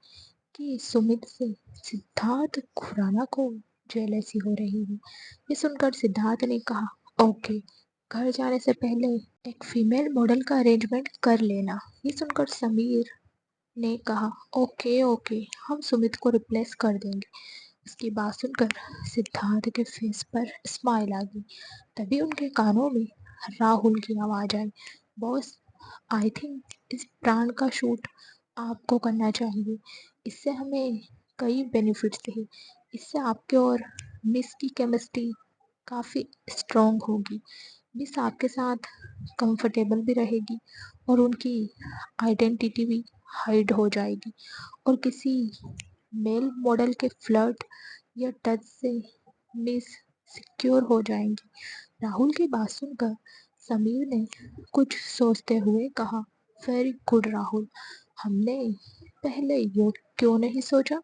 कि सुमित से सिद्धार्थ खुराना को जेलसी हो रही है। ये सुनकर सिद्धार्थ ने कहा, ओके, घर जाने से पहले एक फीमेल मॉडल का अरेंजमेंट कर लेना। ये सुनकर समीर ने कहा, ओके ओके, हम सुमित को रिप्लेस कर देंगे। उसकी बात सुनकर सिद्धार्थ के फेस पर स्माइल आ गई। तभी उनके कानों में राहुल की आवाज़ आई, बॉस, आई थिंक इस ब्रांड का शूट आपको करना चाहिए। इससे हमें कई बेनिफिट्स हैं। इससे आपके और मिस की केमिस्ट्री काफ़ी स्ट्रॉन्ग होगी। मिस आपके साथ कंफर्टेबल भी रहेगी और उनकी आइडेंटिटी भी हाइड हो जाएगी और किसी मेल मॉडल के फ्लर्ट या टच से मिस सिक्योर हो जाएंगी। राहुल की बात सुनकर समीर ने कुछ सोचते हुए कहा, वेरी गुड राहुल, हमने पहले ये क्यों नहीं सोचा?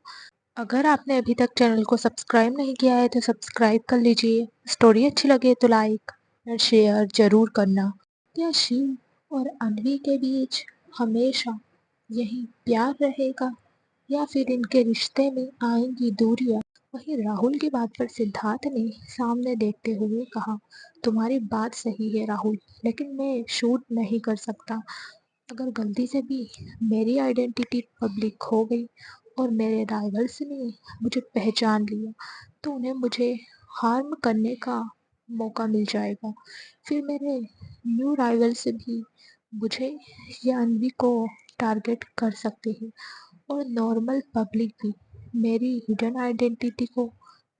अगर आपने अभी तक चैनल को सब्सक्राइब नहीं किया है तो सब्सक्राइब कर लीजिए। स्टोरी अच्छी लगे तो लाइक और शेयर जरूर करना। क्या शिव और अन्वी के बीच हमेशा यही प्यार रहेगा या फिर इनके रिश्ते में आएंगी दूरियां? वहीं राहुल की बात पर सिद्धार्थ ने सामने देखते हुए कहा, तुम्हारी बात सही है राहुल, लेकिन मैं शूट नहीं कर सकता। अगर गलती से भी मेरी आइडेंटिटी पब्लिक हो गई और मेरे राइवल्स ने मुझे पहचान लिया तो उन्हें मुझे हार्म करने का मौका मिल जाएगा। फिर मेरे न्यू राइवल्स भी मुझे या अनवी को टारगेट कर सकते हैं और नॉर्मल पब्लिक भी मेरी हिडन आइडेंटिटी को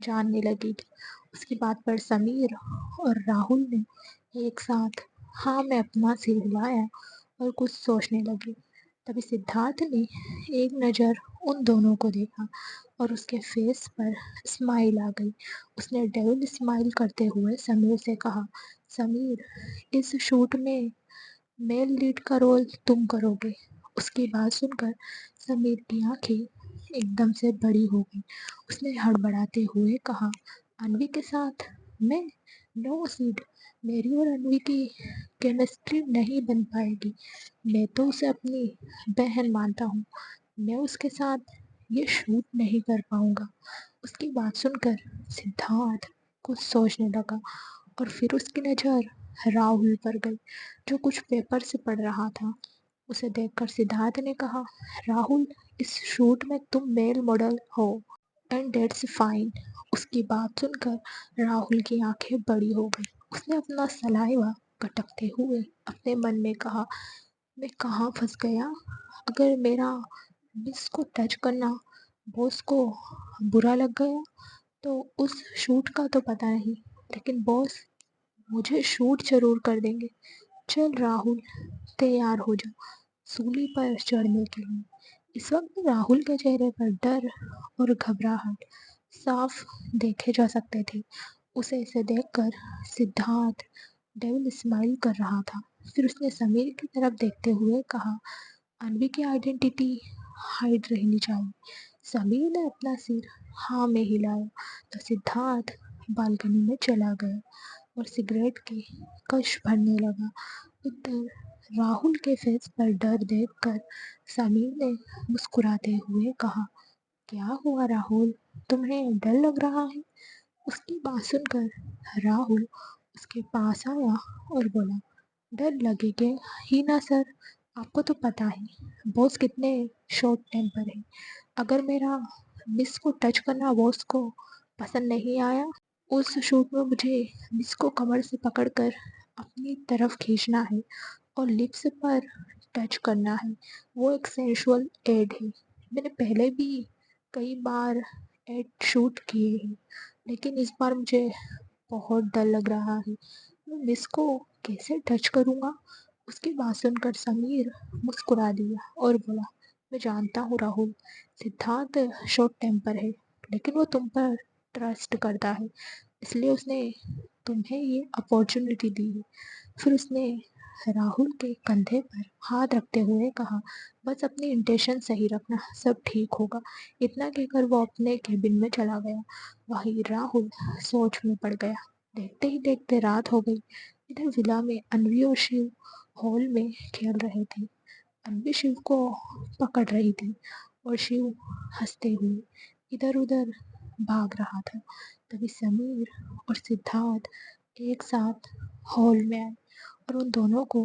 जानने लगेगी। उसकी बात पर समीर और राहुल ने एक साथ हाँ में अपना सिर हिलाया और कुछ सोचने लगे। तभी सिद्धार्थ ने एक नज़र उन दोनों को देखा और उसके फेस पर स्माइल आ गई। उसने डेविल स्माइल करते हुए समीर से कहा, समीर, इस शूट में मेल लीड का रोल तुम करोगे। उसकी बात सुनकर समीर की आंखें एकदम से बड़ी हो गई। उसने हड़बड़ाते हुए कहा, अनवी के साथ मैं? नो सीड, मेरी और अनवी की केमिस्ट्री नहीं बन पाएगी। मैं तो उसे अपनी बहन मानता हूँ। मैं उसके साथ ये शूट नहीं कर पाऊंगा। उसकी बात सुनकर सिद्धार्थ कुछ सोचने लगा और फिर उसकी नज़र राहुल पर गई, जो कुछ पेपर से पढ़ रहा था। उसे देखकर सिद्धार्थ ने कहा, राहुल, इस शूट में तुम मेल मॉडल हो एंड दैट्स फाइन। उसकी बात सुनकर राहुल की आंखें बड़ी हो गई। उसने अपना सलाइवा कटकते हुए अपने मन में कहा, मैं कहाँ फंस गया। अगर मेरा मिस को टच करना बॉस को बुरा लग गया तो उस शूट का तो पता नहीं, लेकिन बॉस मुझे शूट जरूर कर देंगे। चल राहुल, तैयार हो जा सूली पर चढ़ने के लिए। इस वक्त राहुल के चेहरे पर डर और घबराहट साफ देखे जा सकते थे। उसे इसे देखकर सिद्धार्थ डेविल स्माइल कर रहा था। फिर उसने समीर की तरफ देखते हुए कहा, अनवी की आइडेंटिटी हाइड रहनी चाहिए। समीर ने अपना सिर हाँ में हिलाया तो सिद्धार्थ बालकनी में चला गया और सिगरेट की कश भरने लगा। उधर राहुल के फेस पर डर देखकर समीर ने मुस्कुराते हुए कहा, क्या हुआ राहुल, तुम्हें डर लग रहा है? उसकी बात सुनकर राहुल उसके पास आया और बोला, डर लगेगा ही ना सर, आपको तो पता है बॉस कितने शॉर्ट टेम्पर है। अगर मेरा मिस को टच करना बॉस को पसंद नहीं आया, उस शूट में मुझे मिस को कमर से पकड़कर अपनी तरफ खींचना है और लिप्स पर टच करना है। वो एक सेंसुअल एड है। मैंने पहले भी कई बार एड शूट किए हैं, लेकिन इस बार मुझे बहुत डर लग रहा है। मैं मिस को कैसे टच करूँगा? उसकी बात सुनकर समीर मुस्कुरा दिया और बोला, मैं जानता हूँ राहुल, सिद्धार्थ शॉर्ट टेम्पर है, लेकिन वो तुम पर ट्रस्ट करता है, इसलिए उसने तुम्हें ये अपॉर्चुनिटी दी है। फिर उसने राहुल के कंधे पर हाथ रखते हुए कहा, बस अपनी इंटेंशन सही रखना, सब ठीक होगा। इतना कहकर वो अपने केबिन में चला गया। वहीं राहुल सोच में पड़ गया। देखते ही देखते रात हो गई। इधर विला में अनवी और शिव हॉल में खेल रहे थे। अनवी शिव को पकड़ रही थी और शिव हंसते हुए इधर उधर भाग रहा था। तभी समीर और सिद्धार्थ एक साथ हॉल में आए और उन दोनों को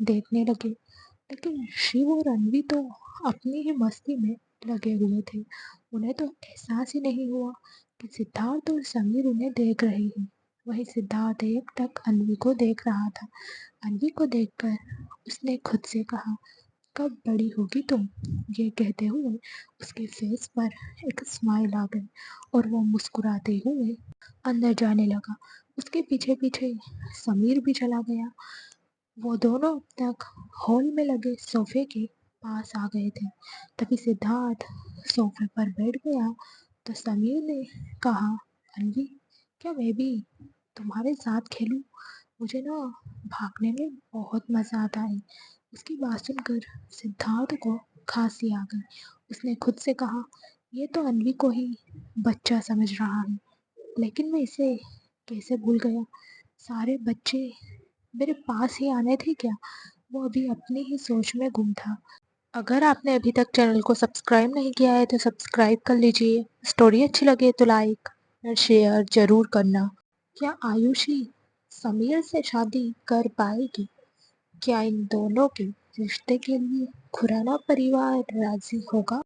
देखने लगे, लेकिन शिव और अनवी तो अपनी ही मस्ती में लगे हुए थे। उन्हें तो एहसास ही नहीं हुआ कि सिद्धार्थ और समीर उन्हें देख रहे हैं। वहीं सिद्धार्थ एक टक अनवी को देख रहा था। अनवी को देखकर उसने खुद से कहा, कब बड़ी होगी तुम? ये कहते हुए उसके फेस पर एक स्माइल आ गई और वो मुस्कुराते हुए अंदर जाने लगा। उसके पीछे पीछे समीर भी चला गया। वो दोनों अब तक हॉल में लगे सोफे के पास आ गए थे। तभी सिद्धार्थ सोफे पर बैठ गया तो समीर ने कहा, अन्वी, क्या मैं भी तुम्हारे साथ खेलूं? मुझे ना भागने में बहुत मज़ा आता है। उसकी बात सुनकर सिद्धार्थ को खांसी आ गई। उसने खुद से कहा, ये तो अन्वी को ही बच्चा समझ रहा है, लेकिन मैं इसे कैसे भूल गया। सारे बच्चे मेरे पास ही आने थे क्या? वो अभी अपनी ही सोच में गुम था। अगर आपने अभी तक चैनल को सब्सक्राइब नहीं किया है तो सब्सक्राइब कर लीजिए। स्टोरी अच्छी लगे तो लाइक और शेयर जरूर करना। क्या आयुषी समीर से शादी कर पाएगी? क्या इन दोनों के रिश्ते के लिए खुराना परिवार राजी होगा?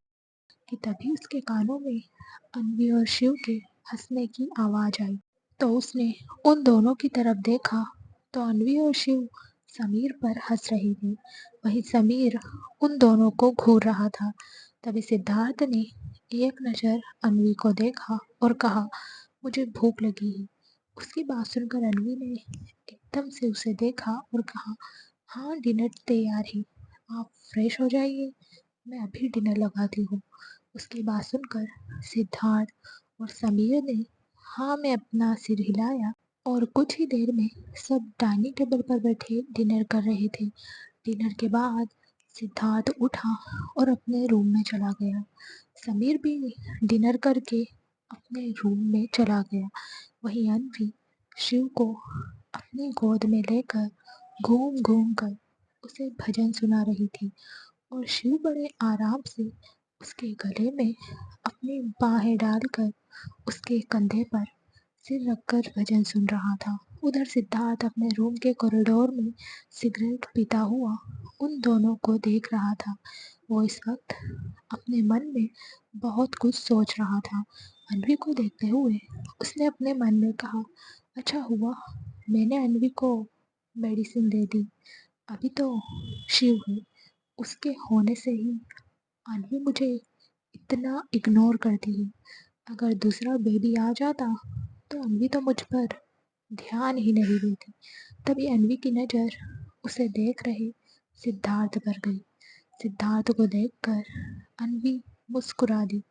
कि तभी उसके कानों में अन्वी और शिव के हंसने की आवाज आई। तो उसने उन दोनों की तरफ देखा तो अन्वी और शिव समीर पर हंस रही थी। वहीं समीर उन दोनों को घूर रहा था। तभी सिद्धार्थ ने एक नजर अन्वी को देखा और कहा, मुझे भूख लगी है। उसकी बात सुनकर अन्वी ने एकदम से उसे देखा और कहा, हाँ डिनर तैयार है, आप फ्रेश हो जाइए, मैं अभी डिनर लगाती हूँ। उसकी बात सुनकर सिद्धार्थ और समीर ने हाँ में अपना सिर हिलाया और कुछ ही देर में सब डाइनिंग टेबल पर बैठे डिनर कर रहे थे। डिनर के बाद सिद्धार्थ उठा और अपने रूम में चला गया। समीर भी डिनर करके अपने रूम में चला गया। वहीं अनवी शिव को अपनी गोद में लेकर घूम घूम कर उसे भजन सुना रही थी और शिव बड़े आराम से उसके गले में अपनी बाहें डालकर उसके कंधे पर सिर रखकर भजन सुन रहा था। उधर सिद्धार्थ अपने रूम के कॉरिडोर में सिगरेट पीता हुआ उन दोनों को देख रहा था। वो इस वक्त अपने मन में बहुत कुछ सोच रहा था। अन्वी को देखते हुए उसने अपने मन में कहा, अच्छा हुआ मैंने अन्वी को मेडिसिन दे दी। अभी तो शिव है, उसके होने से ही अन्वी मुझे इतना इग्नोर करती है। अगर दूसरा बेबी आ जाता तो अन्वी तो मुझ पर ध्यान ही नहीं देती। तभी अन्वी की नज़र उसे देख रहे सिद्धार्थ पर गई। सिद्धार्थ को देखकर अन्वी मुस्कुरा दी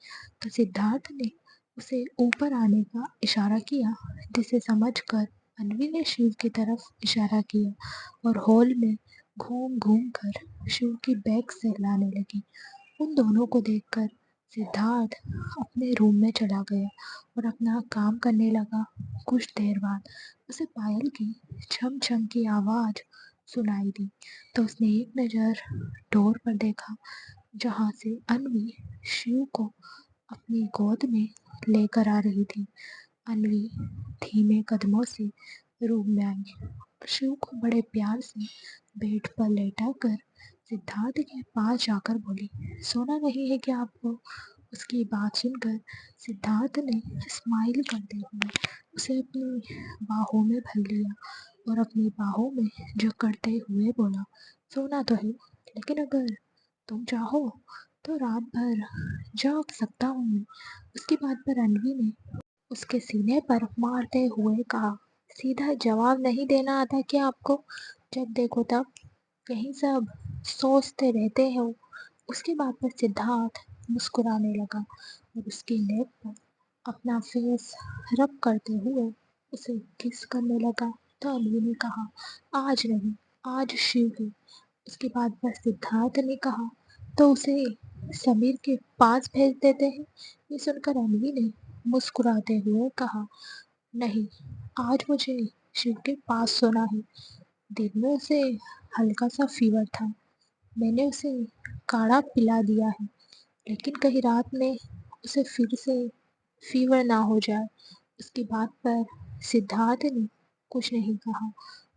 तो सिद्धार्थ ने उसे ऊपर आने का इशारा किया, जिसे समझकर अन्वी ने शिव की तरफ इशारा किया और हॉल में घूम घूम कर शिव की बैग सहलाने लगी। उन दोनों को देखकर सिद्धार्थ अपने रूम में चला गया और अपना काम करने लगा। कुछ देर बाद उसे पायल की छम छम की आवाज़ सुनाई दी तो उसने एक नज़र डोर पर देखा, जहाँ से अन्वी शिव को अपनी गोद में लेकर आ रही थी। अन्वी धीमे कदमों से रूम में आई और शिव को बड़े प्यार से बेड पर लेटाकर सिद्धार्थ के पास जाकर बोली, सोना नहीं है क्या आपको? उसकी बात सुनकर सिद्धार्थ ने स्माइल करते हुए उसे अपनी बाहों में भर लिया और अपनी बाहों में जकड़ते हुए बोला, सोना तो है, लेकिन अगर तुम चाहो तो रात भर जाग सकता हूँ मैं। उसकी बात पर अन्वी ने उसके सीने पर मारते हुए कहा, सीधा जवाब नहीं देना आता क्या आपको? जब देखो तब यही सब सोचते रहते हो। उसकी बात पर सिद्धार्थ मुस्कुराने लगा और उसकी नेक पर अपना फेस रब करते हुए उसे किस करने लगा तो अन्वी ने कहा, आज नहीं, आज शिव है। उसके बाद पर सिद्धार्थ ने कहा, तो उसे समीर के पास भेज देते हैं। ये सुनकर अन्वी ने मुस्कुराते हुए कहा, नहीं, आज मुझे शिव के पास सोना है। दिन में उसे हल्का सा फीवर था, मैंने उसे काढ़ा पिला दिया है, लेकिन कहीं रात में उसे फिर से फीवर ना हो जाए। उसकी बात पर सिद्धार्थ ने कुछ नहीं कहा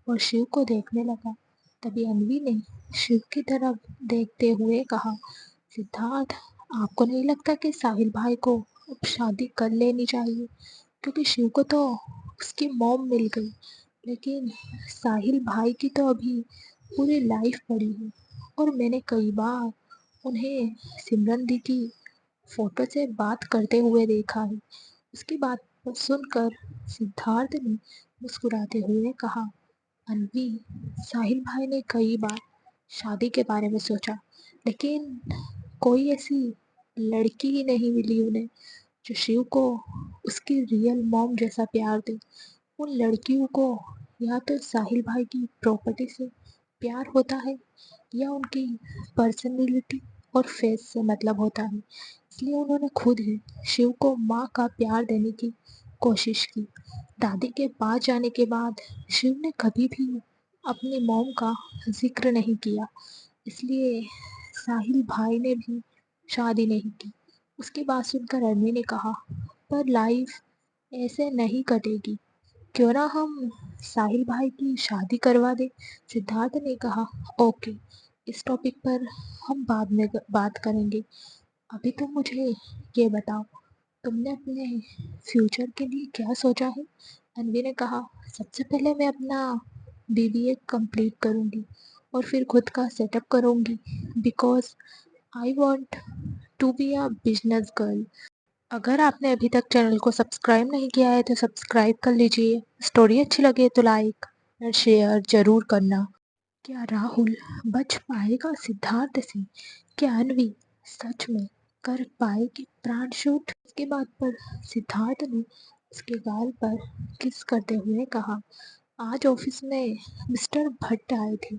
और शिव को देखने लगा। तभी अन्वी ने शिव की तरफ देखते हुए कहा, सिद्धार्थ, आपको नहीं लगता कि साहिल भाई को अब शादी कर लेनी चाहिए? क्योंकि शिव को तो उसकी मॉम मिल गई, लेकिन साहिल भाई की तो अभी पूरी लाइफ पड़ी है और मैंने कई बार उन्हें सिमरन दी की फोटो से बात करते हुए देखा है। उसकी बात को सुनकर सिद्धार्थ ने मुस्कुराते हुए कहा, अन्वी, साहिल भाई ने कई बार शादी के बारे में सोचा, लेकिन कोई ऐसी लड़की ही नहीं मिली उन्हें जो शिव को उसकी रियल मॉम जैसा प्यार दे। उन लड़कियों को या तो साहिल भाई की प्रॉपर्टी से प्यार होता है या उनकी पर्सनैलिटी और फेस से मतलब होता है। इसलिए उन्होंने खुद ही शिव को माँ का प्यार देने की कोशिश की। दादी के पास जाने के बाद शिव ने कभी भी अपनी मॉम का जिक्र नहीं किया। इसलिए साहिल भाई ने भी शादी नहीं की। उसकी बात सुनकर अनवी ने कहा, पर लाइफ ऐसे नहीं कटेगी। क्यों ना हम साहिल भाई की शादी करवा दें। सिद्धार्थ ने कहा, ओके, इस टॉपिक पर हम बाद में बात करेंगे। अभी तुम मुझे ये बताओ, तुमने अपने फ्यूचर के लिए क्या सोचा है। अनवी ने कहा, सबसे पहले मैं अपना बीबीए कंप्लीट करूंगी और फिर खुद का सेटअप करूंगी, because I want to be a business girl. अगर आपने अभी तक चैनल को सब्सक्राइब नहीं किया है तो सब्सक्राइब कर लीजिए। स्टोरी अच्छी लगे तो लाइक और शेयर जरूर करना। क्या राहुल बच पाएगा सिद्धार्थ से। क्या अनवी सच में कर पाएगी प्राण शूट। इसके बाद पर सिद्धार्थ ने उसके गाल पर किस करते हुए कहा, आज ऑफिस में मिस्टर भट्ट आए थे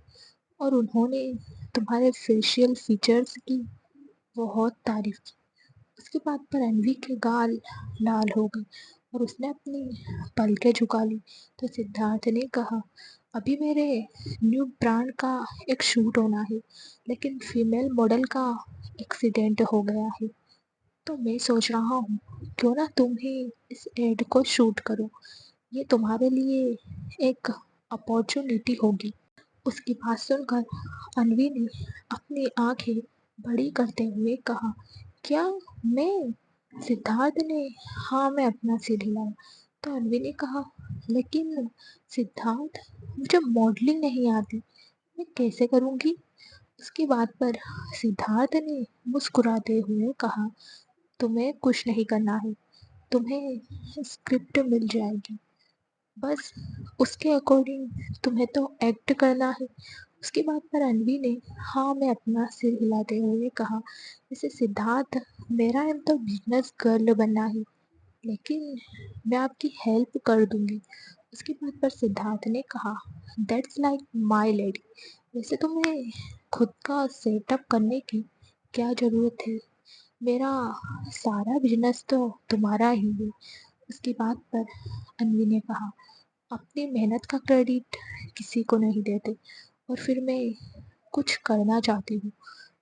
और उन्होंने तुम्हारे फेशियल फीचर्स की बहुत तारीफ की। उसके बाद पर अनवी के गाल लाल हो गए और उसने अपनी पलकें झुका ली। तो सिद्धार्थ ने कहा, अभी मेरे न्यू ब्रांड का एक शूट होना है, लेकिन फीमेल मॉडल का एक्सीडेंट हो गया है। तो मैं सोच रहा हूँ क्यों ना तुम ही इस एड को शूट करो। ये तुम्हारे लिए एक अपॉर्चुनिटी होगी। उसकी बात सुनकर अनवी ने अपनी आंखें बड़ी करते हुए कहा, क्या मैं। सिद्धार्थ ने हाँ में अपना सिर हिलाया। तो अनवी ने कहा, लेकिन सिद्धार्थ, मुझे मॉडलिंग नहीं आती, मैं कैसे करूँगी। उसकी बात पर सिद्धार्थ ने मुस्कुराते हुए कहा, तुम्हें कुछ नहीं करना है, तुम्हें स्क्रिप्ट मिल जाएगी, बस उसके अकॉर्डिंग तुम्हें तो एक्ट करना है। उसके बाद पर अनवी ने हाँ में अपना सिर हिलाते हुए कहा, जैसे सिद्धार्थ, मेरा एम तो बिजनेस गर्ल बनना है, लेकिन मैं आपकी हेल्प कर दूंगी। उसके बाद पर सिद्धार्थ ने कहा, दैट्स लाइक माई लेडी, वैसे तुम्हें खुद का सेटअप करने की क्या ज़रूरत है, मेरा सारा बिजनेस तो तुम्हारा ही है। उसकी बात पर अनवी ने कहा, अपनी मेहनत का क्रेडिट किसी को नहीं देते और फिर मैं कुछ करना चाहती हूँ।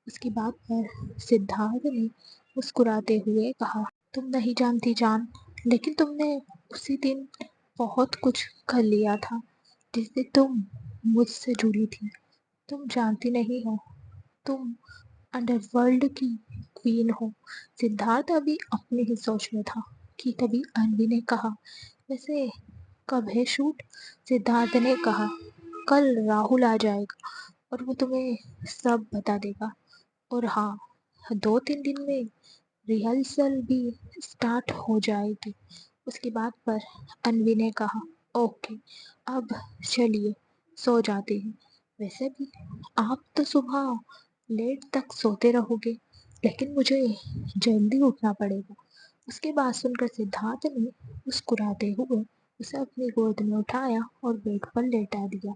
उसकी बात पर सिद्धार्थ ने मुस्कुराते हुए कहा, तुम नहीं जानती जान, लेकिन तुमने उसी दिन बहुत कुछ कर लिया था जिस दिन तुम मुझसे जुड़ी थी। तुम जानती नहीं हो, तुम अंडरवर्ल्ड की क्वीन हो। सिद्धार्थ अभी अपनी ही सोच में था कि तभी अनवी ने कहा, वैसे कब है शूट। सिद्धार्थ ने कहा, कल राहुल आ जाएगा और वो तुम्हें सब बता देगा। और हाँ, 2-3 दिन में रिहर्सल भी स्टार्ट हो जाएगी। उसकी बात पर अनवी ने कहा, ओके, अब चलिए सो जाते हैं। वैसे भी आप तो सुबह लेट तक सोते रहोगे, लेकिन मुझे जल्दी उठना पड़ेगा। उसकी बात सुनकर सिद्धार्थ ने मुस्कुराते हुए उसे अपनी गोद में उठाया और बेड पर लेटा दिया।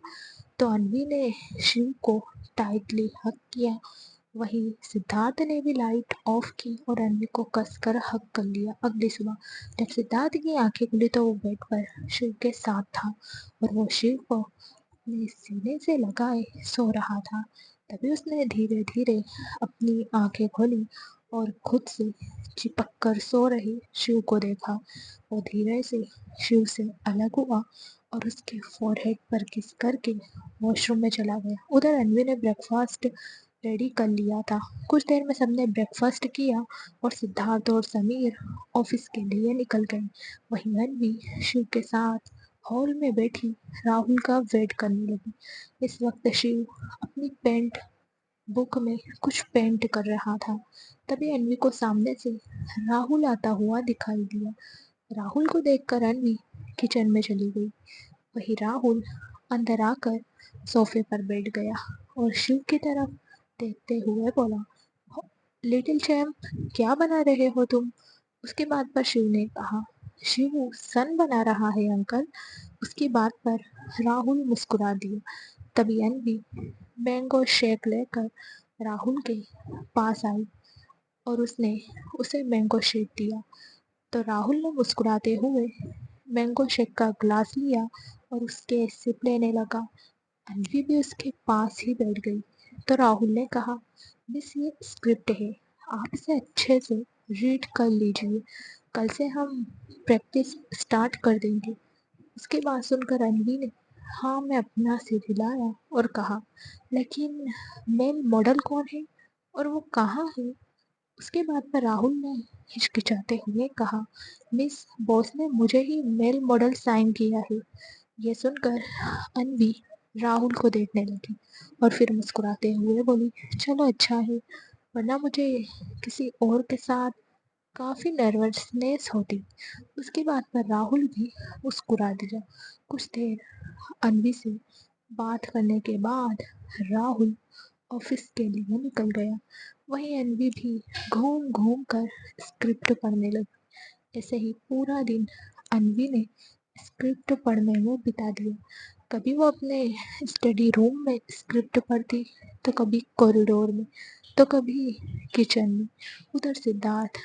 तो अनवी ने शिव को टाइटली हग किया। वहीं सिद्धार्थ ने भी लाइट ऑफ की और अनवी को कसकर हग कर लिया। अगली सुबह जब सिद्धार्थ की आंखें खुली तो वो बेड पर शिव के साथ था और वो शिव को अपने सीने से लगाए सो रहा था। तभी उसने धीरे धीरे अपनी आंखें खोली और खुद से चिपक कर सो रहे शिव को देखा। वो धीरे से शिव से अलग हुआ और उसके फोरहेड पर किस करके वॉशरूम में चला गया। उधर अनवी ने ब्रेकफास्ट रेडी कर लिया था। कुछ देर में सबने ब्रेकफास्ट किया और सिद्धार्थ और समीर ऑफिस के लिए निकल गए। वहीं अनवी शिव के साथ हॉल में बैठी राहुल का वेट करने लगी। इस वक्त शिव अपनी पेंट बुक में कुछ पेंट कर रहा था। तभी अनवी को सामने से राहुल आता हुआ दिखाई दिया। राहुल को देखकर अनवी किचन में चली गई। वही राहुल अंदर आकर सोफे पर बैठ गया और शिव की तरफ देखते हुए बोला, लिटिल चैम्प, क्या बना रहे हो तुम। उसके बाद पर शिव ने कहा, शिव सन बना रहा है अंकल। उसकी बात पर राहुल मुस्कुरा दिया। तभी अनवी मैंगो शेक लेकर राहुल के पास आई और उसने उसे मैंगो शेक दिया। तो राहुल ने मुस्कुराते हुए मैंगो शेक का ग्लास लिया और उसके सिप लेने लगा। अन्वी भी उसके पास ही बैठ गई। तो राहुल ने कहा, मिस ये स्क्रिप्ट है, आप इसे अच्छे से रीड कर लीजिए, कल से हम प्रैक्टिस स्टार्ट कर देंगे। उसकी बात सुनकर अनवी ने हाँ में अपना सिर हिलाया और कहा, लेकिन मेल मॉडल कौन है और वो कहाँ है? उसके बाद पर राहुल ने हिचकिचाते हुए कहा, मिस बॉस ने मुझे ही मेल मॉडल साइन किया है। ये सुनकर अनवी राहुल को देखने लगी और फिर मुस्कुराते हुए बोली, चलो अच्छा है, वरना मुझे किसी और के साथ काफ़ी नर्वसनेस होती। उसके बाद पर राहुल भी मुस्कुरा दिया। कुछ देर अनवी से बात करने के बाद राहुल ऑफिस के लिए निकल गया। वहीं अनवी भी घूम घूम कर स्क्रिप्ट पढ़ने लगी। ऐसे ही पूरा दिन अनवी ने स्क्रिप्ट पढ़ने में बिता दिया। कभी वो अपने स्टडी रूम में स्क्रिप्ट पढ़ती, तो कभी कॉरिडोर में, तो कभी किचन में। उधर सिद्धार्थ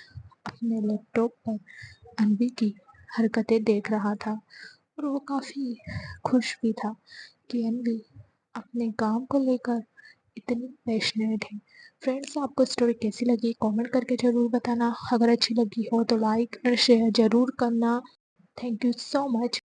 अपने लैपटॉप पर अनवी की हरकतें देख रहा था और वो काफ़ी खुश भी था कि अनवी अपने काम को लेकर इतनी पैशनेट है। फ्रेंड्स, आपको स्टोरी कैसी लगी कमेंट करके ज़रूर बताना। अगर अच्छी लगी हो तो लाइक और शेयर ज़रूर करना। Thank you so much.